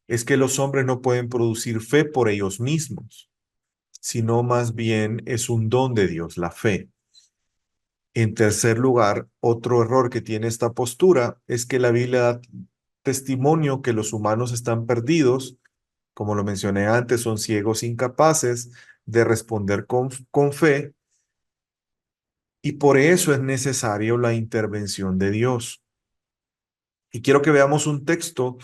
A: es que los hombres no pueden producir fe por ellos mismos, sino más bien es un don de Dios, la fe. En tercer lugar, otro error que tiene esta postura es que la Biblia da testimonio que los humanos están perdidos, como lo mencioné antes, son ciegos incapaces de responder con fe y por eso es necesario la intervención de Dios. Y quiero que veamos un texto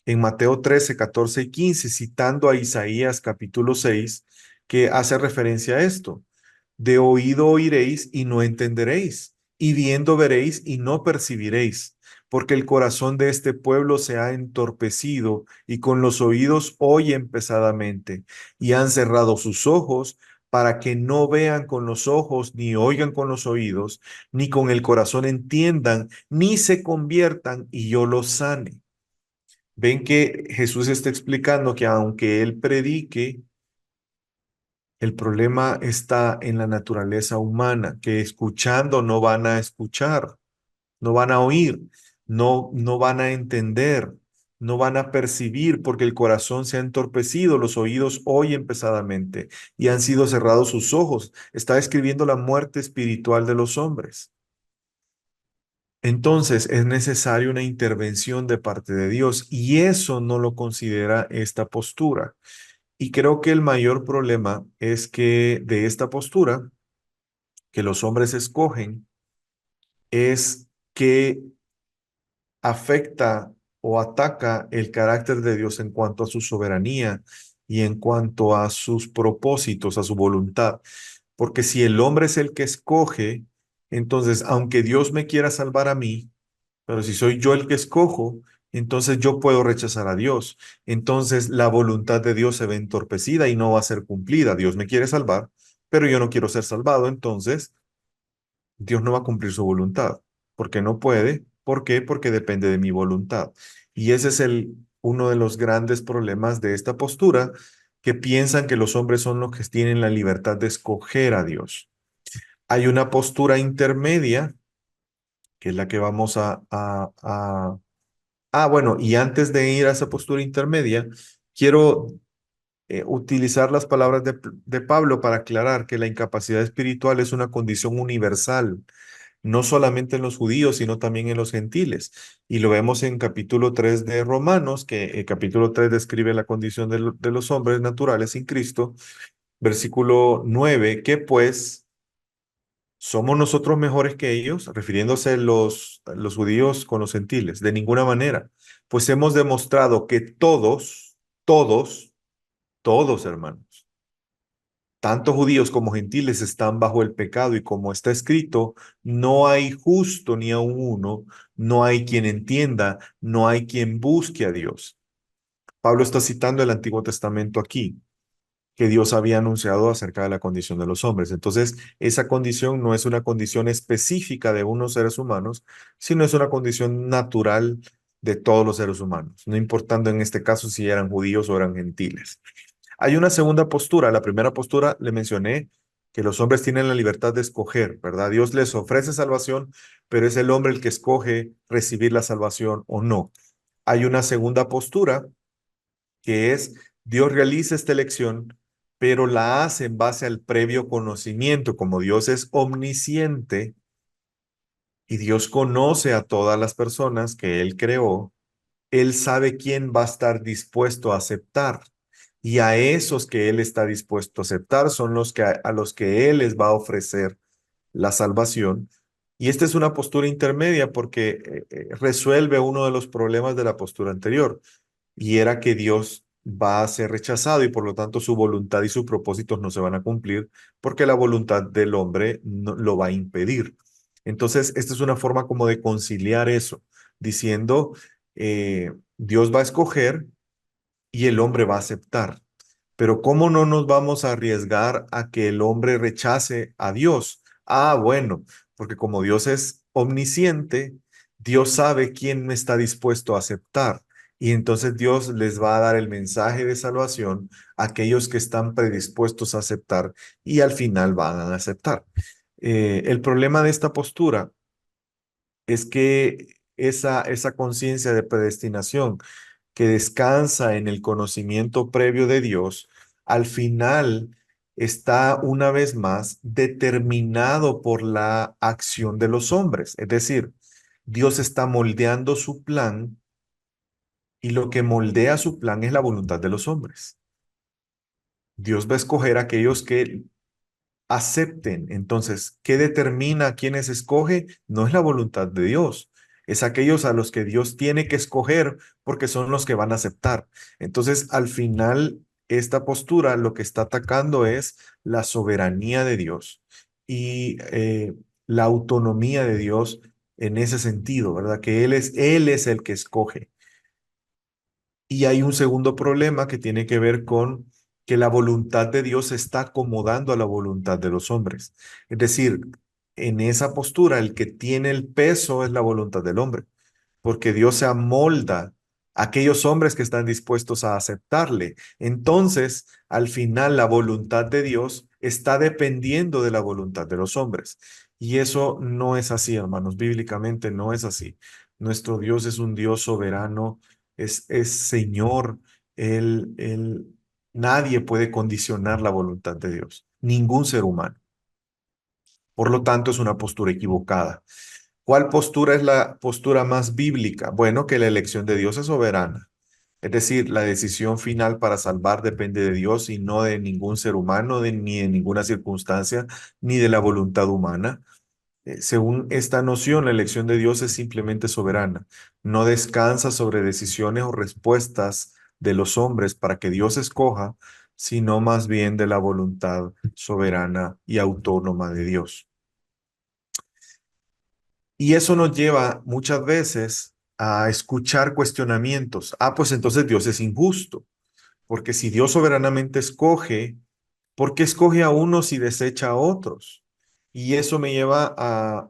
A: en Mateo 13, 14 y 15, citando a Isaías capítulo 6, que hace referencia a esto. De oído oiréis y no entenderéis, y viendo veréis y no percibiréis, porque el corazón de este pueblo se ha entorpecido y con los oídos oyen pesadamente, y han cerrado sus ojos para que no vean con los ojos, ni oigan con los oídos, ni con el corazón entiendan, ni se conviertan y yo los sane. Ven que Jesús está explicando que aunque él predique, el problema está en la naturaleza humana, que escuchando no van a escuchar, no van a oír, no van a entender, no van a percibir porque el corazón se ha entorpecido, los oídos oyen pesadamente y han sido cerrados sus ojos. Está describiendo la muerte espiritual de los hombres. Entonces es necesaria una intervención de parte de Dios y eso no lo considera esta postura. Y creo que el mayor problema es que de esta postura que los hombres escogen es que afecta o ataca el carácter de Dios en cuanto a su soberanía y en cuanto a sus propósitos, a su voluntad. Porque si el hombre es el que escoge, entonces, aunque Dios me quiera salvar a mí, pero si soy yo el que escojo, entonces yo puedo rechazar a Dios. Entonces la voluntad de Dios se ve entorpecida y no va a ser cumplida. Dios me quiere salvar, pero yo no quiero ser salvado. Entonces Dios no va a cumplir su voluntad. Porque no puede. ¿Por qué? Porque depende de mi voluntad. Y ese es uno de los grandes problemas de esta postura, que piensan que los hombres son los que tienen la libertad de escoger a Dios. Hay una postura intermedia, que es la que vamos bueno, y antes de ir a esa postura intermedia, quiero utilizar las palabras de Pablo para aclarar que la incapacidad espiritual es una condición universal, no solamente en los judíos, sino también en los gentiles. Y lo vemos en capítulo 3 de Romanos, que el capítulo 3 describe la condición de los hombres naturales sin Cristo. Versículo 9, que pues ¿somos nosotros mejores que ellos? Refiriéndose los judíos con los gentiles. De ninguna manera. Pues hemos demostrado que todos, todos, hermanos, tanto judíos como gentiles están bajo el pecado y como está escrito, no hay justo ni aun uno, no hay quien entienda, no hay quien busque a Dios. Pablo está citando el Antiguo Testamento aquí, que Dios había anunciado acerca de la condición de los hombres. Entonces, esa condición no es una condición específica de unos seres humanos, sino es una condición natural de todos los seres humanos, no importando en este caso si eran judíos o eran gentiles. Hay una segunda postura. La primera postura le mencioné que los hombres tienen la libertad de escoger, ¿verdad? Dios les ofrece salvación, pero es el hombre el que escoge recibir la salvación o no. Hay una segunda postura que es Dios realiza esta elección, pero la hace en base al previo conocimiento. Como Dios es omnisciente y Dios conoce a todas las personas que Él creó, Él sabe quién va a estar dispuesto a aceptar. Y a esos que Él está dispuesto a aceptar son los que a los que Él les va a ofrecer la salvación. Y esta es una postura intermedia porque resuelve uno de los problemas de la postura anterior y era que Dios va a ser rechazado y por lo tanto su voluntad y sus propósitos no se van a cumplir porque la voluntad del hombre lo va a impedir. Entonces, esta es una forma como de conciliar eso, diciendo, Dios va a escoger y el hombre va a aceptar. Pero ¿cómo no nos vamos a arriesgar a que el hombre rechace a Dios? Ah, bueno, porque como Dios es omnisciente, Dios sabe quién está dispuesto a aceptar. Y entonces Dios les va a dar el mensaje de salvación a aquellos que están predispuestos a aceptar y al final van a aceptar. El problema de esta postura es que esa conciencia de predestinación que descansa en el conocimiento previo de Dios, al final está una vez más determinado por la acción de los hombres. Es decir, Dios está moldeando su plan y lo que moldea su plan es la voluntad de los hombres. Dios va a escoger a aquellos que acepten. Entonces, ¿qué determina a quienes escoge? No es la voluntad de Dios, es aquellos a los que Dios tiene que escoger porque son los que van a aceptar. Entonces, al final, esta postura lo que está atacando es la soberanía de Dios y la autonomía de Dios en ese sentido, ¿verdad? Que Él es el que escoge. Y hay un segundo problema que tiene que ver con que la voluntad de Dios se está acomodando a la voluntad de los hombres. Es decir, en esa postura, el que tiene el peso es la voluntad del hombre, porque Dios se amolda a aquellos hombres que están dispuestos a aceptarle. Entonces, al final, la voluntad de Dios está dependiendo de la voluntad de los hombres. Y eso no es así, hermanos. Bíblicamente no es así. Nuestro Dios es un Dios soberano, es Señor. Nadie puede condicionar la voluntad de Dios, ningún ser humano. Por lo tanto, es una postura equivocada. ¿Cuál postura es la postura más bíblica? Bueno, que la elección de Dios es soberana. Es decir, la decisión final para salvar depende de Dios y no de ningún ser humano, ni de ninguna circunstancia, ni de la voluntad humana. Según esta noción, la elección de Dios es simplemente soberana. No descansa sobre decisiones o respuestas de los hombres para que Dios escoja, sino más bien de la voluntad soberana y autónoma de Dios. Y eso nos lleva muchas veces a escuchar cuestionamientos. Ah, pues entonces Dios es injusto, porque si Dios soberanamente escoge, ¿por qué escoge a unos y desecha a otros? Y eso me lleva a,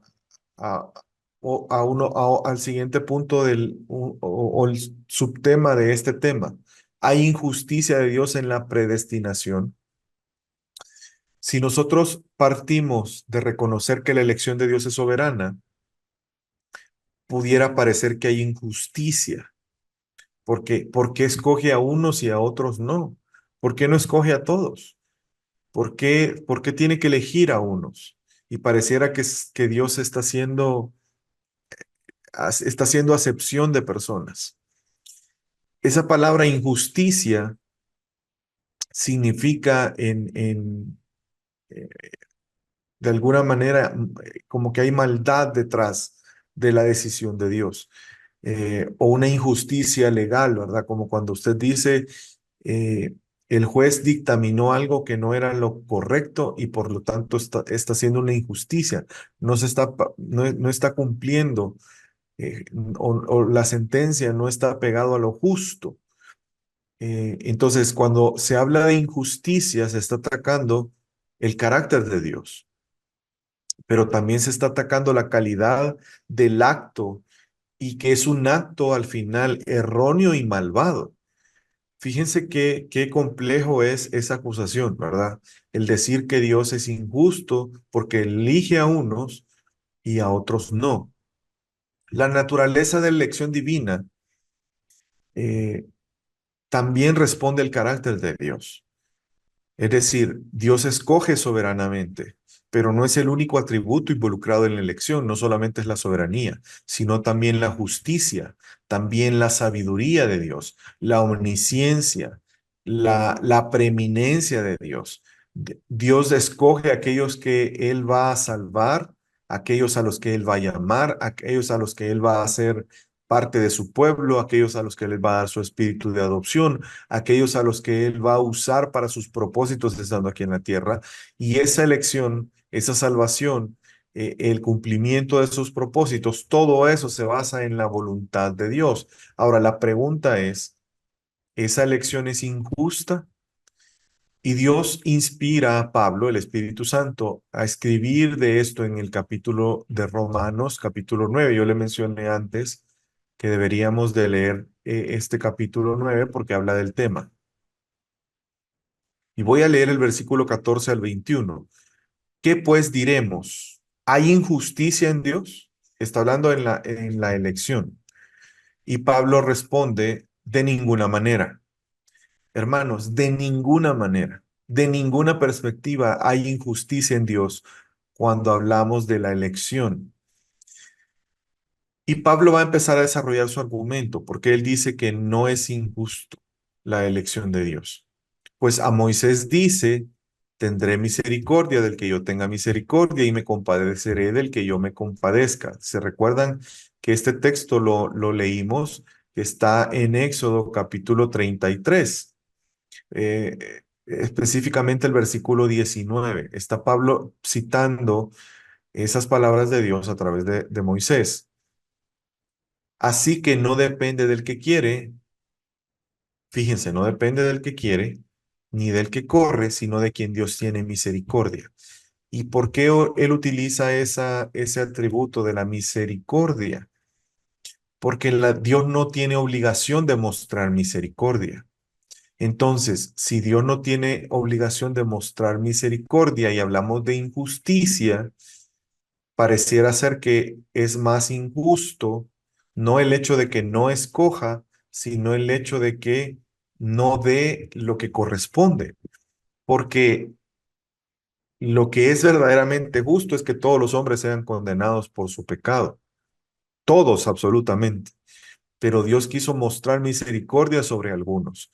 A: al siguiente punto o el subtema de este tema. ¿Hay injusticia de Dios en la predestinación? Si nosotros partimos de reconocer que la elección de Dios es soberana, pudiera parecer que hay injusticia, porque ¿por qué escoge a unos y a otros no? ¿Por qué no escoge a todos? Por qué tiene que elegir a unos? Y pareciera que Dios está haciendo acepción de personas. Esa palabra injusticia significa eh, de alguna manera como que hay maldad detrás de la decisión de Dios. O una injusticia legal, ¿verdad? Como cuando usted dice, eh, el juez dictaminó algo que no era lo correcto y por lo tanto está haciendo una injusticia, no está cumpliendo, o la sentencia no está pegado a lo justo. Entonces, cuando se habla de injusticia, se está atacando el carácter de Dios, pero también se está atacando la calidad del acto y que es un acto al final erróneo y malvado. Fíjense qué complejo es esa acusación, ¿verdad? El decir que Dios es injusto porque elige a unos y a otros no. La naturaleza de la elección divina eh, también responde al carácter de Dios. Es decir, Dios escoge soberanamente, pero no es el único atributo involucrado en la elección, no solamente es la soberanía, sino también la justicia, también la sabiduría de Dios, la omnisciencia, la preeminencia de Dios. Dios escoge a aquellos que Él va a salvar, aquellos a los que Él va a llamar, aquellos a los que Él va a hacer parte de su pueblo, aquellos a los que Él va a dar su espíritu de adopción, aquellos a los que Él va a usar para sus propósitos estando aquí en la tierra. Y esa elección, esa salvación, el cumplimiento de sus propósitos, todo eso se basa en la voluntad de Dios. Ahora, la pregunta es, ¿esa elección es injusta? Y Dios inspira a Pablo, el Espíritu Santo, a escribir de esto en el capítulo de Romanos, capítulo 9. Yo le mencioné antes que deberíamos de leer este capítulo 9 porque habla del tema. Y voy a leer el versículo 14 al 21. ¿Qué pues diremos? ¿Hay injusticia en Dios? Está hablando en la elección. Y Pablo responde, de ninguna manera. Hermanos, de ninguna manera, de ninguna perspectiva hay injusticia en Dios cuando hablamos de la elección. Y Pablo va a empezar a desarrollar su argumento porque él dice que no es injusto la elección de Dios. Pues a Moisés dice, tendré misericordia del que yo tenga misericordia y me compadeceré del que yo me compadezca. ¿Se recuerdan que este texto lo leímos? Que está en Éxodo capítulo 33, específicamente el versículo 19. Está Pablo citando esas palabras de Dios a través de Moisés. Así que no depende del que quiere, fíjense, no depende del que quiere ni del que corre, sino de quien Dios tiene misericordia. ¿Y por qué él utiliza ese atributo de la misericordia? Porque Dios no tiene obligación de mostrar misericordia. Entonces, si Dios no tiene obligación de mostrar misericordia y hablamos de injusticia, pareciera ser que es más injusto no el hecho de que no escoja, sino el hecho de que no dé lo que corresponde. Porque lo que es verdaderamente justo es que todos los hombres sean condenados por su pecado. Todos, absolutamente. Pero Dios quiso mostrar misericordia sobre algunos.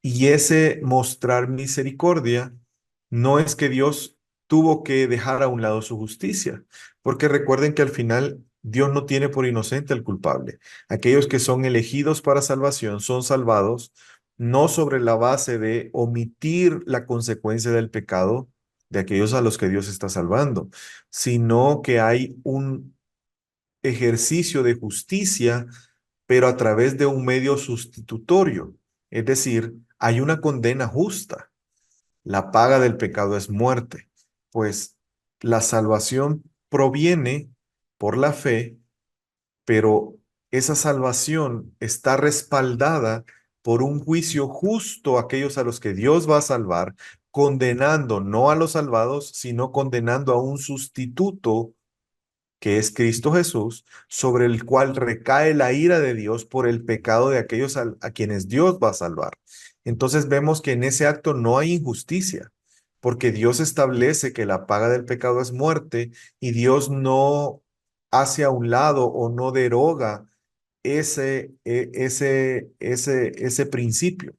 A: Y ese mostrar misericordia no es que Dios tuvo que dejar a un lado su justicia, porque recuerden que al final Dios no tiene por inocente al culpable. Aquellos que son elegidos para salvación son salvados no sobre la base de omitir la consecuencia del pecado de aquellos a los que Dios está salvando, sino que hay un ejercicio de justicia pero a través de un medio sustitutorio. Es decir, hay una condena justa. La paga del pecado es muerte, pues la salvación proviene por la fe, pero esa salvación está respaldada por un juicio justo a aquellos a los que Dios va a salvar, condenando no a los salvados, sino condenando a un sustituto que es Cristo Jesús, sobre el cual recae la ira de Dios por el pecado de aquellos a quienes Dios va a salvar. Entonces vemos que en ese acto no hay injusticia, porque Dios establece que la paga del pecado es muerte y Dios no hace a un lado o no deroga ese principio.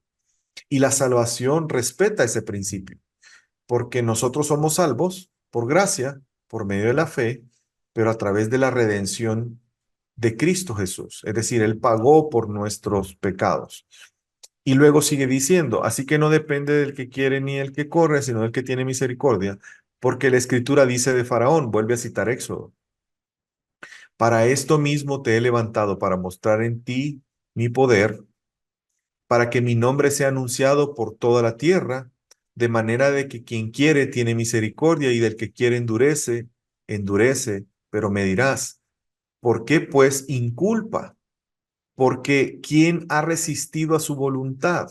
A: Y la salvación respeta ese principio porque nosotros somos salvos por gracia, por medio de la fe, pero a través de la redención de Cristo Jesús. Es decir, Él pagó por nuestros pecados. Y luego sigue diciendo, así que no depende del que quiere ni el que corre, sino del que tiene misericordia, porque la escritura dice de Faraón, vuelve a citar Éxodo, para esto mismo te he levantado, para mostrar en ti mi poder, para que mi nombre sea anunciado por toda la tierra, de manera de que quien quiere tiene misericordia y del que quiere endurece, endurece, pero me dirás, ¿por qué pues inculpa? Porque ¿quién ha resistido a su voluntad?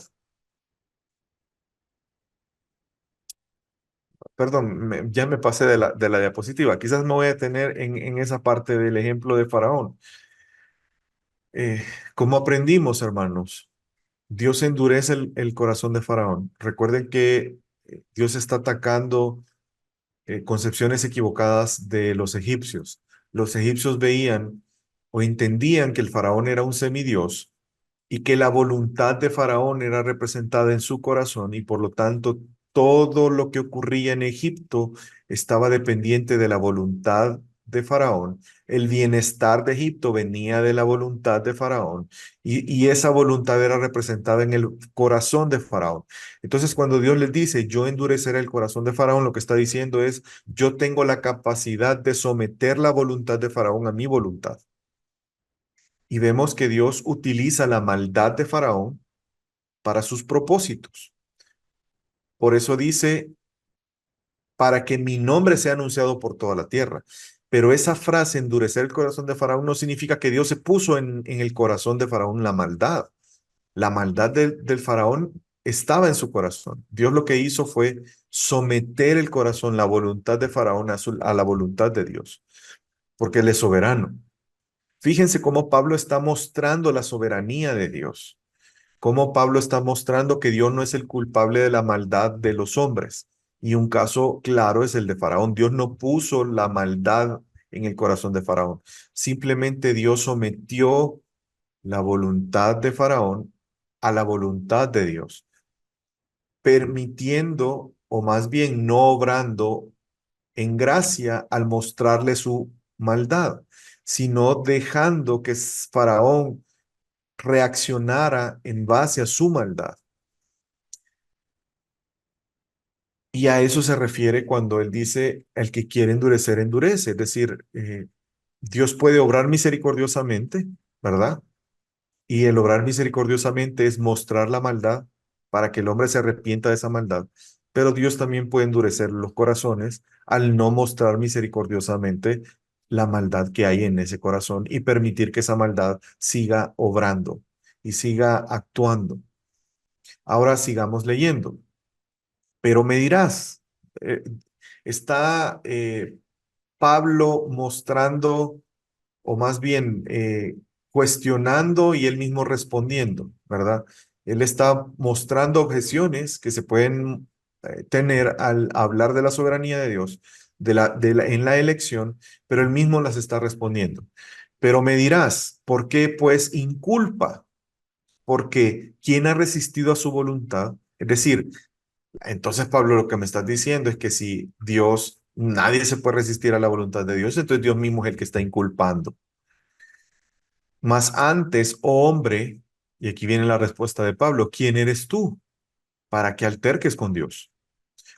A: Perdón, ya me pasé de la diapositiva. Quizás me voy a detener en esa parte del ejemplo de Faraón. Eh, como aprendimos, hermanos, Dios endurece el corazón de Faraón. Recuerden que Dios está atacando concepciones equivocadas de los egipcios. Los egipcios veían o entendían que el faraón era un semidios y que la voluntad de Faraón era representada en su corazón y por lo tanto todo lo que ocurría en Egipto estaba dependiente de la voluntad de Faraón. El bienestar de Egipto venía de la voluntad de Faraón y esa voluntad era representada en el corazón de Faraón. Entonces, cuando Dios les dice, yo endureceré el corazón de Faraón, lo que está diciendo es, yo tengo la capacidad de someter la voluntad de Faraón a mi voluntad. Y vemos que Dios utiliza la maldad de Faraón para sus propósitos. Por eso dice, para que mi nombre sea anunciado por toda la tierra. Pero esa frase, endurecer el corazón de Faraón, no significa que Dios se puso en el corazón de Faraón la maldad. La maldad del Faraón estaba en su corazón. Dios lo que hizo fue someter el corazón, la voluntad de Faraón a la voluntad de Dios, porque Él es soberano. Fíjense cómo Pablo está mostrando la soberanía de Dios, cómo Pablo está mostrando que Dios no es el culpable de la maldad de los hombres. Y un caso claro es el de Faraón. Dios no puso la maldad en el corazón de Faraón. Simplemente Dios sometió la voluntad de Faraón a la voluntad de Dios, permitiendo, o más bien no obrando en gracia al mostrarle su maldad, sino dejando que Faraón reaccionara en base a su maldad. Y a eso se refiere cuando él dice, el que quiere endurecer, endurece. Es decir, Dios puede obrar misericordiosamente, ¿verdad? Y el obrar misericordiosamente es mostrar la maldad para que el hombre se arrepienta de esa maldad. Pero Dios también puede endurecer los corazones al no mostrar misericordiosamente la maldad que hay en ese corazón y permitir que esa maldad siga obrando y siga actuando. Ahora sigamos leyendo. Pero me dirás, eh, está Pablo mostrando, o más bien cuestionando y él mismo respondiendo, ¿verdad? Él está mostrando objeciones que se pueden tener al hablar de la soberanía de Dios en la elección, pero él mismo las está respondiendo. Pero me dirás, ¿por qué pues inculpa? Porque ¿quién ha resistido a su voluntad? Es decir, entonces, Pablo, lo que me estás diciendo es que si Dios, nadie se puede resistir a la voluntad de Dios, entonces Dios mismo es el que está inculpando. Mas antes, oh hombre, y aquí viene la respuesta de Pablo, ¿quién eres tú para que alterques con Dios?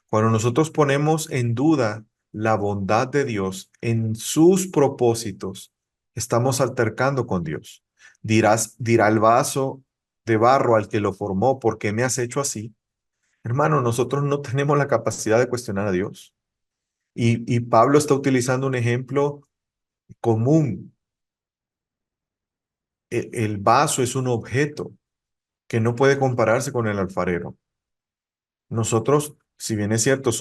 A: Cuando nosotros ponemos en duda la bondad de Dios en sus propósitos, estamos altercando con Dios. Dirá el vaso de barro al que lo formó, ¿por qué me has hecho así? Hermano, nosotros no tenemos la capacidad de cuestionar a Dios. Y Pablo está utilizando un ejemplo común. El vaso es un objeto que no puede compararse con el alfarero. Nosotros, si bien es cierto,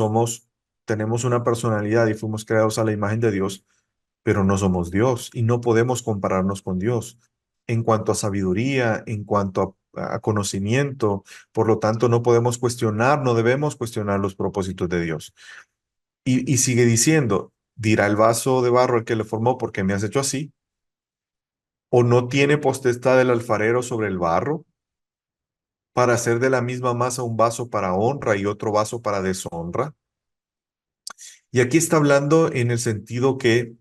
A: tenemos una personalidad y fuimos creados a la imagen de Dios, pero no somos Dios y no podemos compararnos con Dios en cuanto a sabiduría, en cuanto a conocimiento. Por lo tanto, no podemos cuestionar, no debemos cuestionar los propósitos de Dios. Y sigue diciendo, dirá el vaso de barro el que le formó, ¿por qué me has hecho así? ¿O no tiene potestad el alfarero sobre el barro para hacer de la misma masa un vaso para honra y otro vaso para deshonra? Y aquí está hablando en el sentido que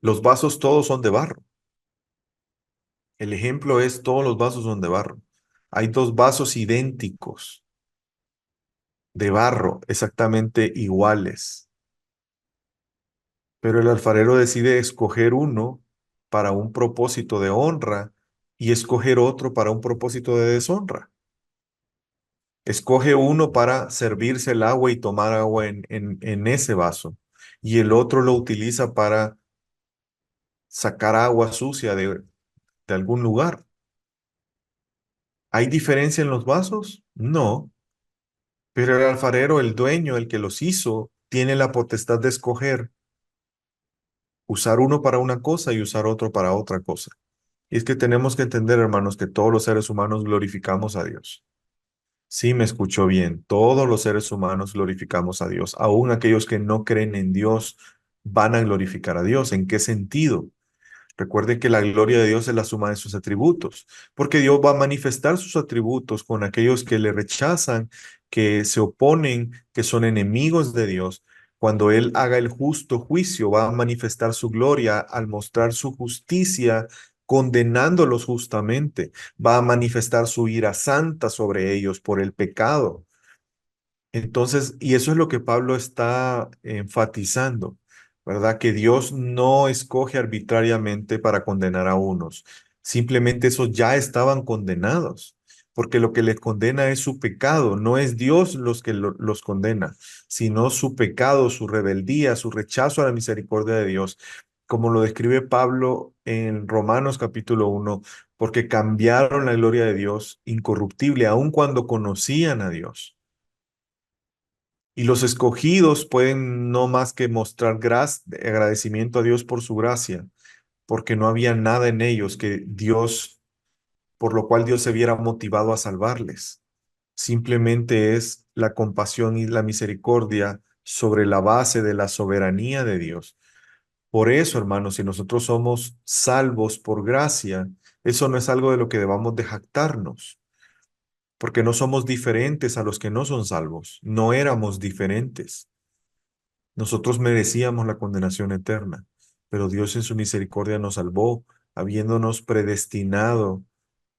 A: los vasos todos son de barro. El ejemplo es todos los vasos son de barro. Hay dos vasos idénticos de barro, exactamente iguales, pero el alfarero decide escoger uno para un propósito de honra y escoger otro para un propósito de deshonra. Escoge uno para servirse el agua y tomar agua en ese vaso y el otro lo utiliza para sacar agua sucia de algún lugar. ¿Hay diferencia en los vasos? No, pero el alfarero, el dueño, el que los hizo, tiene la potestad de escoger usar uno para una cosa y usar otro para otra cosa. Y es que tenemos que entender, hermanos, que todos los seres humanos glorificamos a Dios. Sí, me escuchó bien. Todos los seres humanos glorificamos a Dios. Aún aquellos que no creen en Dios van a glorificar a Dios. ¿En qué sentido? Recuerde que la gloria de Dios es la suma de sus atributos, porque Dios va a manifestar sus atributos con aquellos que le rechazan, que se oponen, que son enemigos de Dios. Cuando Él haga el justo juicio, va a manifestar su gloria al mostrar su justicia, condenándolos justamente. Va a manifestar su ira santa sobre ellos por el pecado. Entonces, y eso es lo que Pablo está enfatizando, ¿verdad? Que Dios no escoge arbitrariamente para condenar a unos. Simplemente esos ya estaban condenados. porque lo que les condena es su pecado, no es Dios los que los condena, sino su pecado, su rebeldía, su rechazo a la misericordia de Dios, como lo describe Pablo en Romanos capítulo 1, porque cambiaron la gloria de Dios incorruptible, aun cuando conocían a Dios. Y los escogidos pueden no más que mostrar agradecimiento a Dios por su gracia, porque no había nada en ellos que Dios, por lo cual Dios se viera motivado a salvarles. Simplemente es la compasión y la misericordia sobre la base de la soberanía de Dios. Por eso, hermanos, si nosotros somos salvos por gracia, eso no es algo de lo que debamos de jactarnos, porque no somos diferentes a los que no son salvos. No éramos diferentes. Nosotros merecíamos la condenación eterna, pero Dios en su misericordia nos salvó, habiéndonos predestinado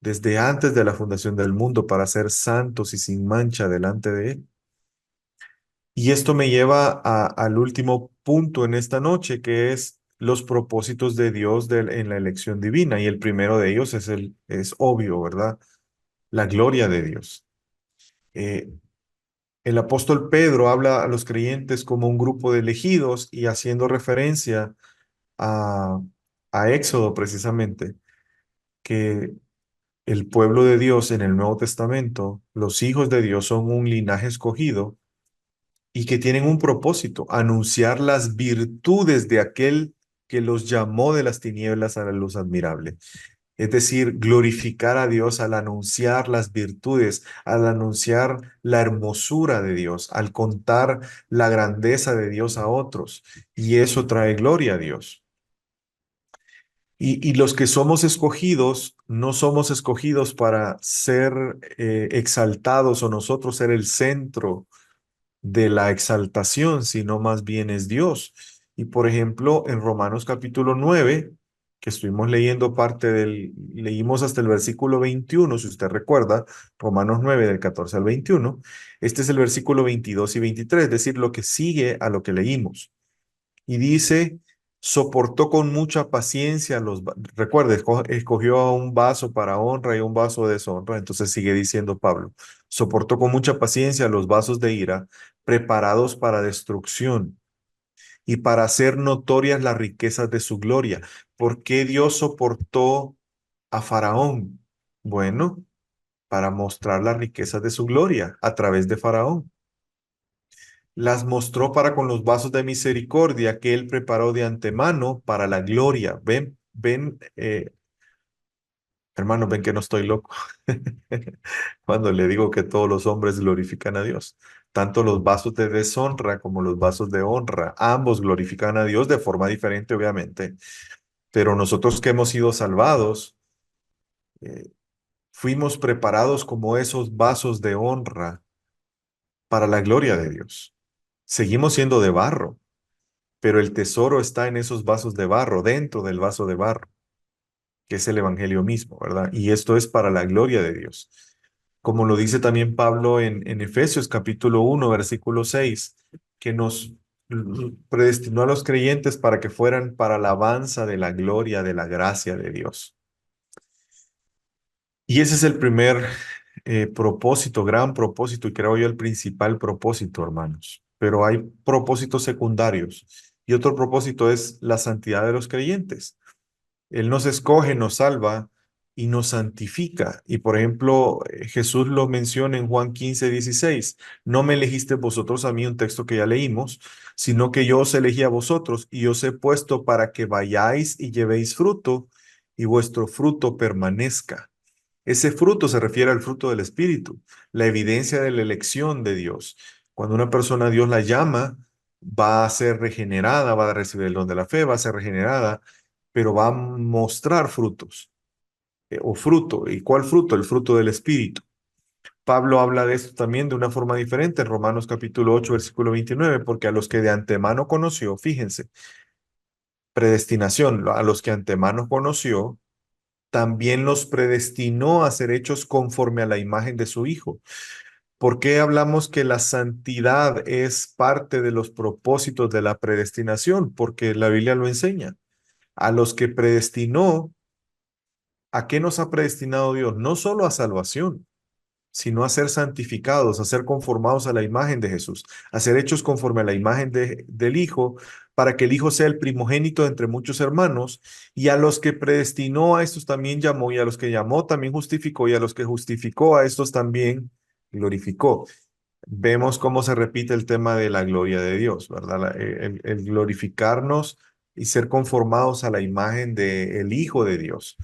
A: desde antes de la fundación del mundo para ser santos y sin mancha delante de Él. Y esto me lleva al último punto en esta noche, que es los propósitos de Dios en la elección divina. Y el primero de ellos es obvio, ¿verdad? La gloria de Dios. Eh, el apóstol Pedro habla a los creyentes como un grupo de elegidos y haciendo referencia a, a Éxodo precisamente, que el pueblo de Dios en el Nuevo Testamento, los hijos de Dios son un linaje escogido y que tienen un propósito, anunciar las virtudes de aquel que los llamó de las tinieblas a la luz admirable. Es decir, glorificar a Dios al anunciar las virtudes, al anunciar la hermosura de Dios, al contar la grandeza de Dios a otros. Y eso trae gloria a Dios. Y los que somos escogidos, no somos escogidos para ser exaltados o nosotros ser el centro de la exaltación, sino más bien es Dios. Y por ejemplo, en Romanos capítulo 9 que estuvimos leyendo leímos hasta el versículo 21 si usted recuerda, Romanos 9 del 14 al 21 este es el versículo 22 y 23 es decir, lo que sigue a lo que leímos. Y dice, soportó con mucha paciencia recuerde, escogió a un vaso para honra y un vaso de deshonra, entonces sigue diciendo Pablo, soportó con mucha paciencia los vasos de ira preparados para destrucción y para hacer notorias las riquezas de su gloria. ¿Por qué Dios soportó a Faraón? Bueno, para mostrar las riquezas de su gloria a través de Faraón. Las mostró para con los vasos de misericordia que él preparó de antemano para la gloria. Hermanos, ven que no estoy loco cuando le digo que todos los hombres glorifican a Dios. Tanto los vasos de deshonra como los vasos de honra, ambos glorifican a Dios de forma diferente, obviamente. Pero nosotros que hemos sido salvados, eh, fuimos preparados como esos vasos de honra para la gloria de Dios. Seguimos siendo de barro, pero el tesoro está en esos vasos de barro, dentro del vaso de barro, que es el Evangelio mismo, ¿verdad? Y esto es para la gloria de Dios. Como lo dice también Pablo en Efesios capítulo 1, versículo 6, que nos predestinó a los creyentes para que fueran para alabanza de la gloria, de la gracia de Dios. Y ese es el primer propósito, gran propósito, y creo yo el principal propósito, hermanos. Pero hay propósitos secundarios. Y otro propósito es la santidad de los creyentes. Él nos escoge, nos salva y nos santifica. Y por ejemplo, Jesús lo menciona en Juan 15:16. No me elegiste vosotros a mí, un texto que ya leímos, sino que yo os elegí a vosotros y os he puesto para que vayáis y llevéis fruto y vuestro fruto permanezca. Ese fruto se refiere al fruto del Espíritu, la evidencia de la elección de Dios. Cuando una persona Dios la llama, va a ser regenerada, va a recibir el don de la fe, va a ser regenerada, pero va a mostrar frutos o fruto. ¿Y cuál fruto? El fruto del Espíritu. Pablo habla de esto también de una forma diferente en Romanos capítulo 8, versículo 29, porque a los que de antemano conoció, fíjense, predestinación, a los que antemano conoció, también los predestinó a ser hechos conforme a la imagen de su Hijo. ¿Por qué hablamos que la santidad es parte de los propósitos de la predestinación? Porque la Biblia lo enseña. A los que predestinó, ¿a qué nos ha predestinado Dios? No solo a salvación, sino a ser santificados, a ser conformados a la imagen de Jesús, a ser hechos conforme a la imagen del Hijo, para que el Hijo sea el primogénito entre muchos hermanos, y a los que predestinó a estos también llamó, y a los que llamó también justificó, y a los que justificó a estos también glorificó. Vemos cómo se repite el tema de la gloria de Dios, ¿verdad? El glorificarnos y ser conformados a la imagen del Hijo de Dios.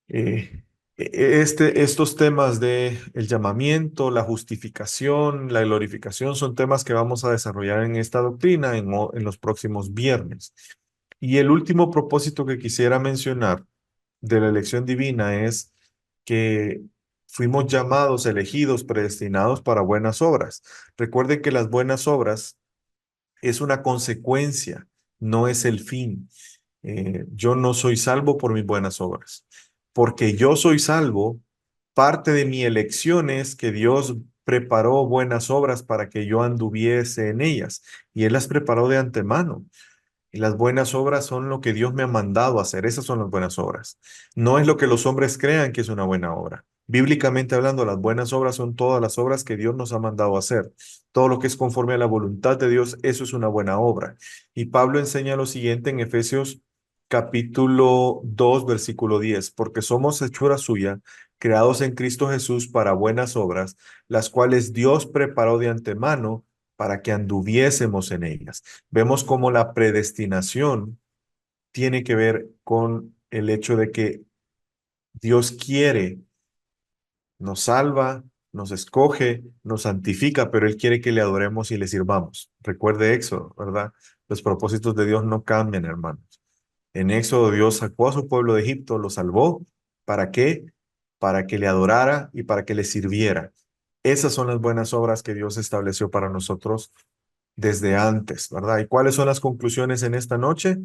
A: Eh, estos temas de el llamamiento, la justificación, la glorificación son temas que vamos a desarrollar en esta doctrina en los próximos viernes. Y el último propósito que quisiera mencionar de la elección divina es que fuimos llamados, elegidos, predestinados para buenas obras. Recuerden que las buenas obras es una consecuencia, no es el fin. Yo no soy salvo por mis buenas obras. Porque yo soy salvo, parte de mi elección es que Dios preparó buenas obras para que yo anduviese en ellas. Y Él las preparó de antemano. Y las buenas obras son lo que Dios me ha mandado a hacer. Esas son las buenas obras. No es lo que los hombres crean que es una buena obra. Bíblicamente hablando, las buenas obras son todas las obras que Dios nos ha mandado a hacer. Todo lo que es conforme a la voluntad de Dios, eso es una buena obra. Y Pablo enseña lo siguiente en Efesios capítulo 2, versículo 10, porque somos hechura suya, creados en Cristo Jesús para buenas obras, las cuales Dios preparó de antemano para que anduviésemos en ellas. Vemos cómo la predestinación tiene que ver con el hecho de que Dios quiere, nos salva, nos escoge, nos santifica, pero Él quiere que le adoremos y le sirvamos. Recuerde Éxodo, ¿verdad? Los propósitos de Dios no cambian, hermanos. En Éxodo Dios sacó a su pueblo de Egipto, lo salvó. ¿Para qué? Para que le adorara y para que le sirviera. Esas son las buenas obras que Dios estableció para nosotros desde antes, ¿verdad? ¿Y cuáles son las conclusiones en esta noche?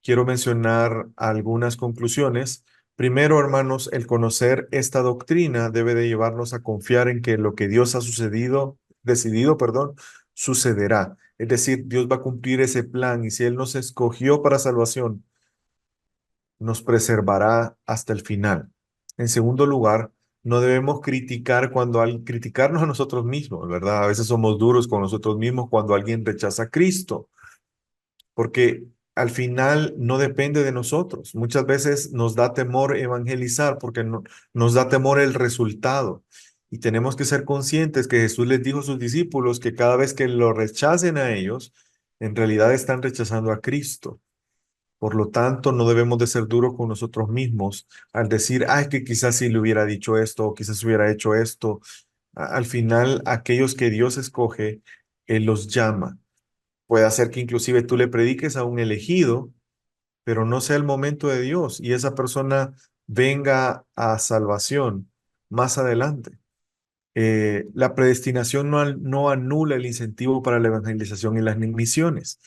A: Quiero mencionar algunas conclusiones. Primero, hermanos, el conocer esta doctrina debe de llevarnos a confiar en que lo que Dios ha decidido, perdón, sucederá. Es decir, Dios va a cumplir ese plan y si Él nos escogió para salvación, nos preservará hasta el final. En segundo lugar, no debemos criticar cuando al criticarnos a nosotros mismos, ¿verdad? A veces somos duros con nosotros mismos cuando alguien rechaza a Cristo porque al final no depende de nosotros. Muchas veces nos da temor evangelizar porque nos da temor el resultado. Y tenemos que ser conscientes que Jesús les dijo a sus discípulos que cada vez que lo rechacen a ellos, en realidad están rechazando a Cristo. Por lo tanto, no debemos de ser duros con nosotros mismos al decir, ay, que quizás si le hubiera dicho esto o quizás hubiera hecho esto. Al final, aquellos que Dios escoge, Él los llama. Puede hacer que inclusive tú le prediques a un elegido, pero no sea el momento de Dios y esa persona venga a salvación más adelante. La predestinación no anula el incentivo para la evangelización y las misiones.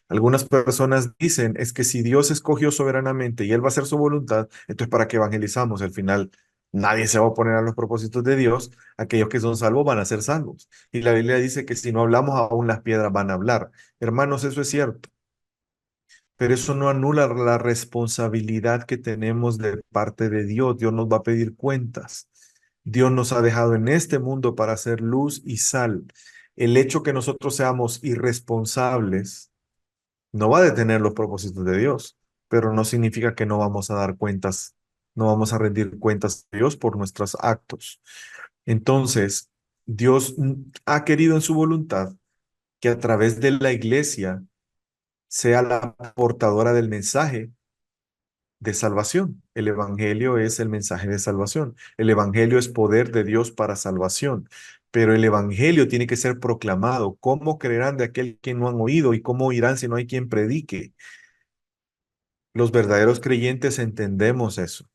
A: Algunas personas dicen, es que si Dios escogió soberanamente y Él va a hacer su voluntad, entonces ¿para qué evangelizamos? Al final, nadie se va a oponer a los propósitos de Dios. Aquellos que son salvos van a ser salvos. Y la Biblia dice que si no hablamos, aún las piedras van a hablar. Hermanos, eso es cierto, pero eso no anula la responsabilidad que tenemos de parte de Dios. Dios nos va a pedir cuentas. Dios nos ha dejado en este mundo para hacer luz y sal. El hecho que nosotros seamos irresponsables no va a detener los propósitos de Dios, pero no significa que no vamos a dar cuentas, no vamos a rendir cuentas a Dios por nuestros actos. Entonces, Dios ha querido en su voluntad que a través de la iglesia sea la portadora del mensaje de salvación. El evangelio es el mensaje de salvación. El evangelio es poder de Dios para salvación. Pero el evangelio tiene que ser proclamado. ¿Cómo creerán de aquel que no han oído? ¿Y cómo oirán si no hay quien predique? Los verdaderos creyentes entendemos eso.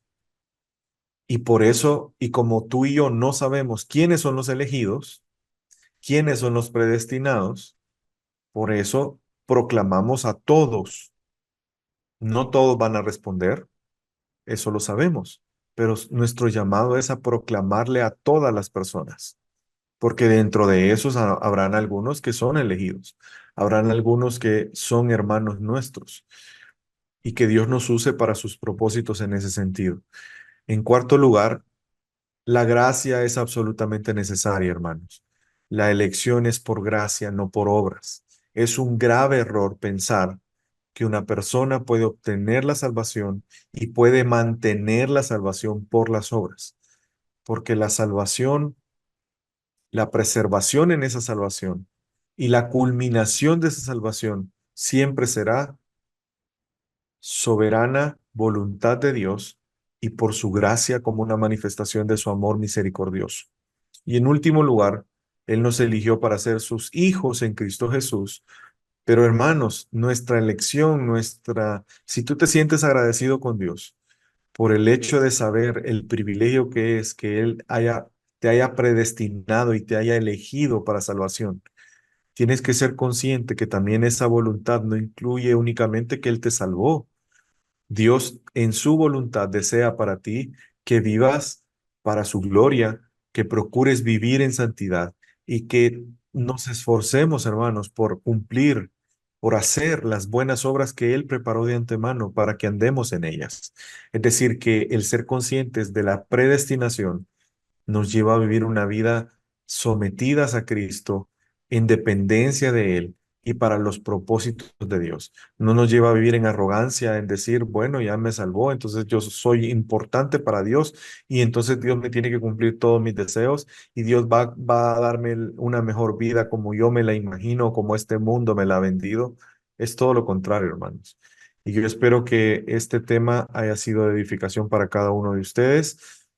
A: Y por eso, y como tú y yo no sabemos quiénes son los elegidos, quiénes son los predestinados, por eso proclamamos a todos. No todos van a responder, eso lo sabemos, pero nuestro llamado es a proclamarle a todas las personas, porque dentro de esos habrán algunos que son elegidos, habrán algunos que son hermanos nuestros y que Dios nos use para sus propósitos en ese sentido. En cuarto lugar, La gracia es absolutamente necesaria, hermanos. La elección es por gracia, no por obras. Es un grave error pensar que una persona puede obtener la salvación y puede mantener la salvación por las obras, porque la salvación, la preservación en esa salvación y la culminación de esa salvación siempre será soberana voluntad de Dios y por su gracia como una manifestación de su amor misericordioso. Y en último lugar, Él nos eligió para ser sus hijos en Cristo Jesús. Pero hermanos, nuestra elección, si tú te sientes agradecido con Dios por el hecho de saber el privilegio que es que te haya predestinado y te haya elegido para salvación, tienes que ser consciente que también esa voluntad no incluye únicamente que Él te salvó. Dios en su voluntad desea para ti que vivas para su gloria, que procures vivir en santidad y que nos esforcemos, hermanos, por cumplir, por hacer las buenas obras que Él preparó de antemano para que andemos en ellas. Es decir, que el ser conscientes de la predestinación nos lleva a vivir una vida sometidas a Cristo, en dependencia de Él y para los propósitos de Dios. No nos lleva a vivir en arrogancia, en decir, bueno, ya me salvó, entonces yo soy importante para Dios y entonces Dios me tiene que cumplir todos mis deseos y Dios va a darme una mejor vida como yo me la imagino, como este mundo me la ha vendido. Es todo lo contrario, hermanos. Y yo espero que este tema haya sido de edificación para cada uno de ustedes.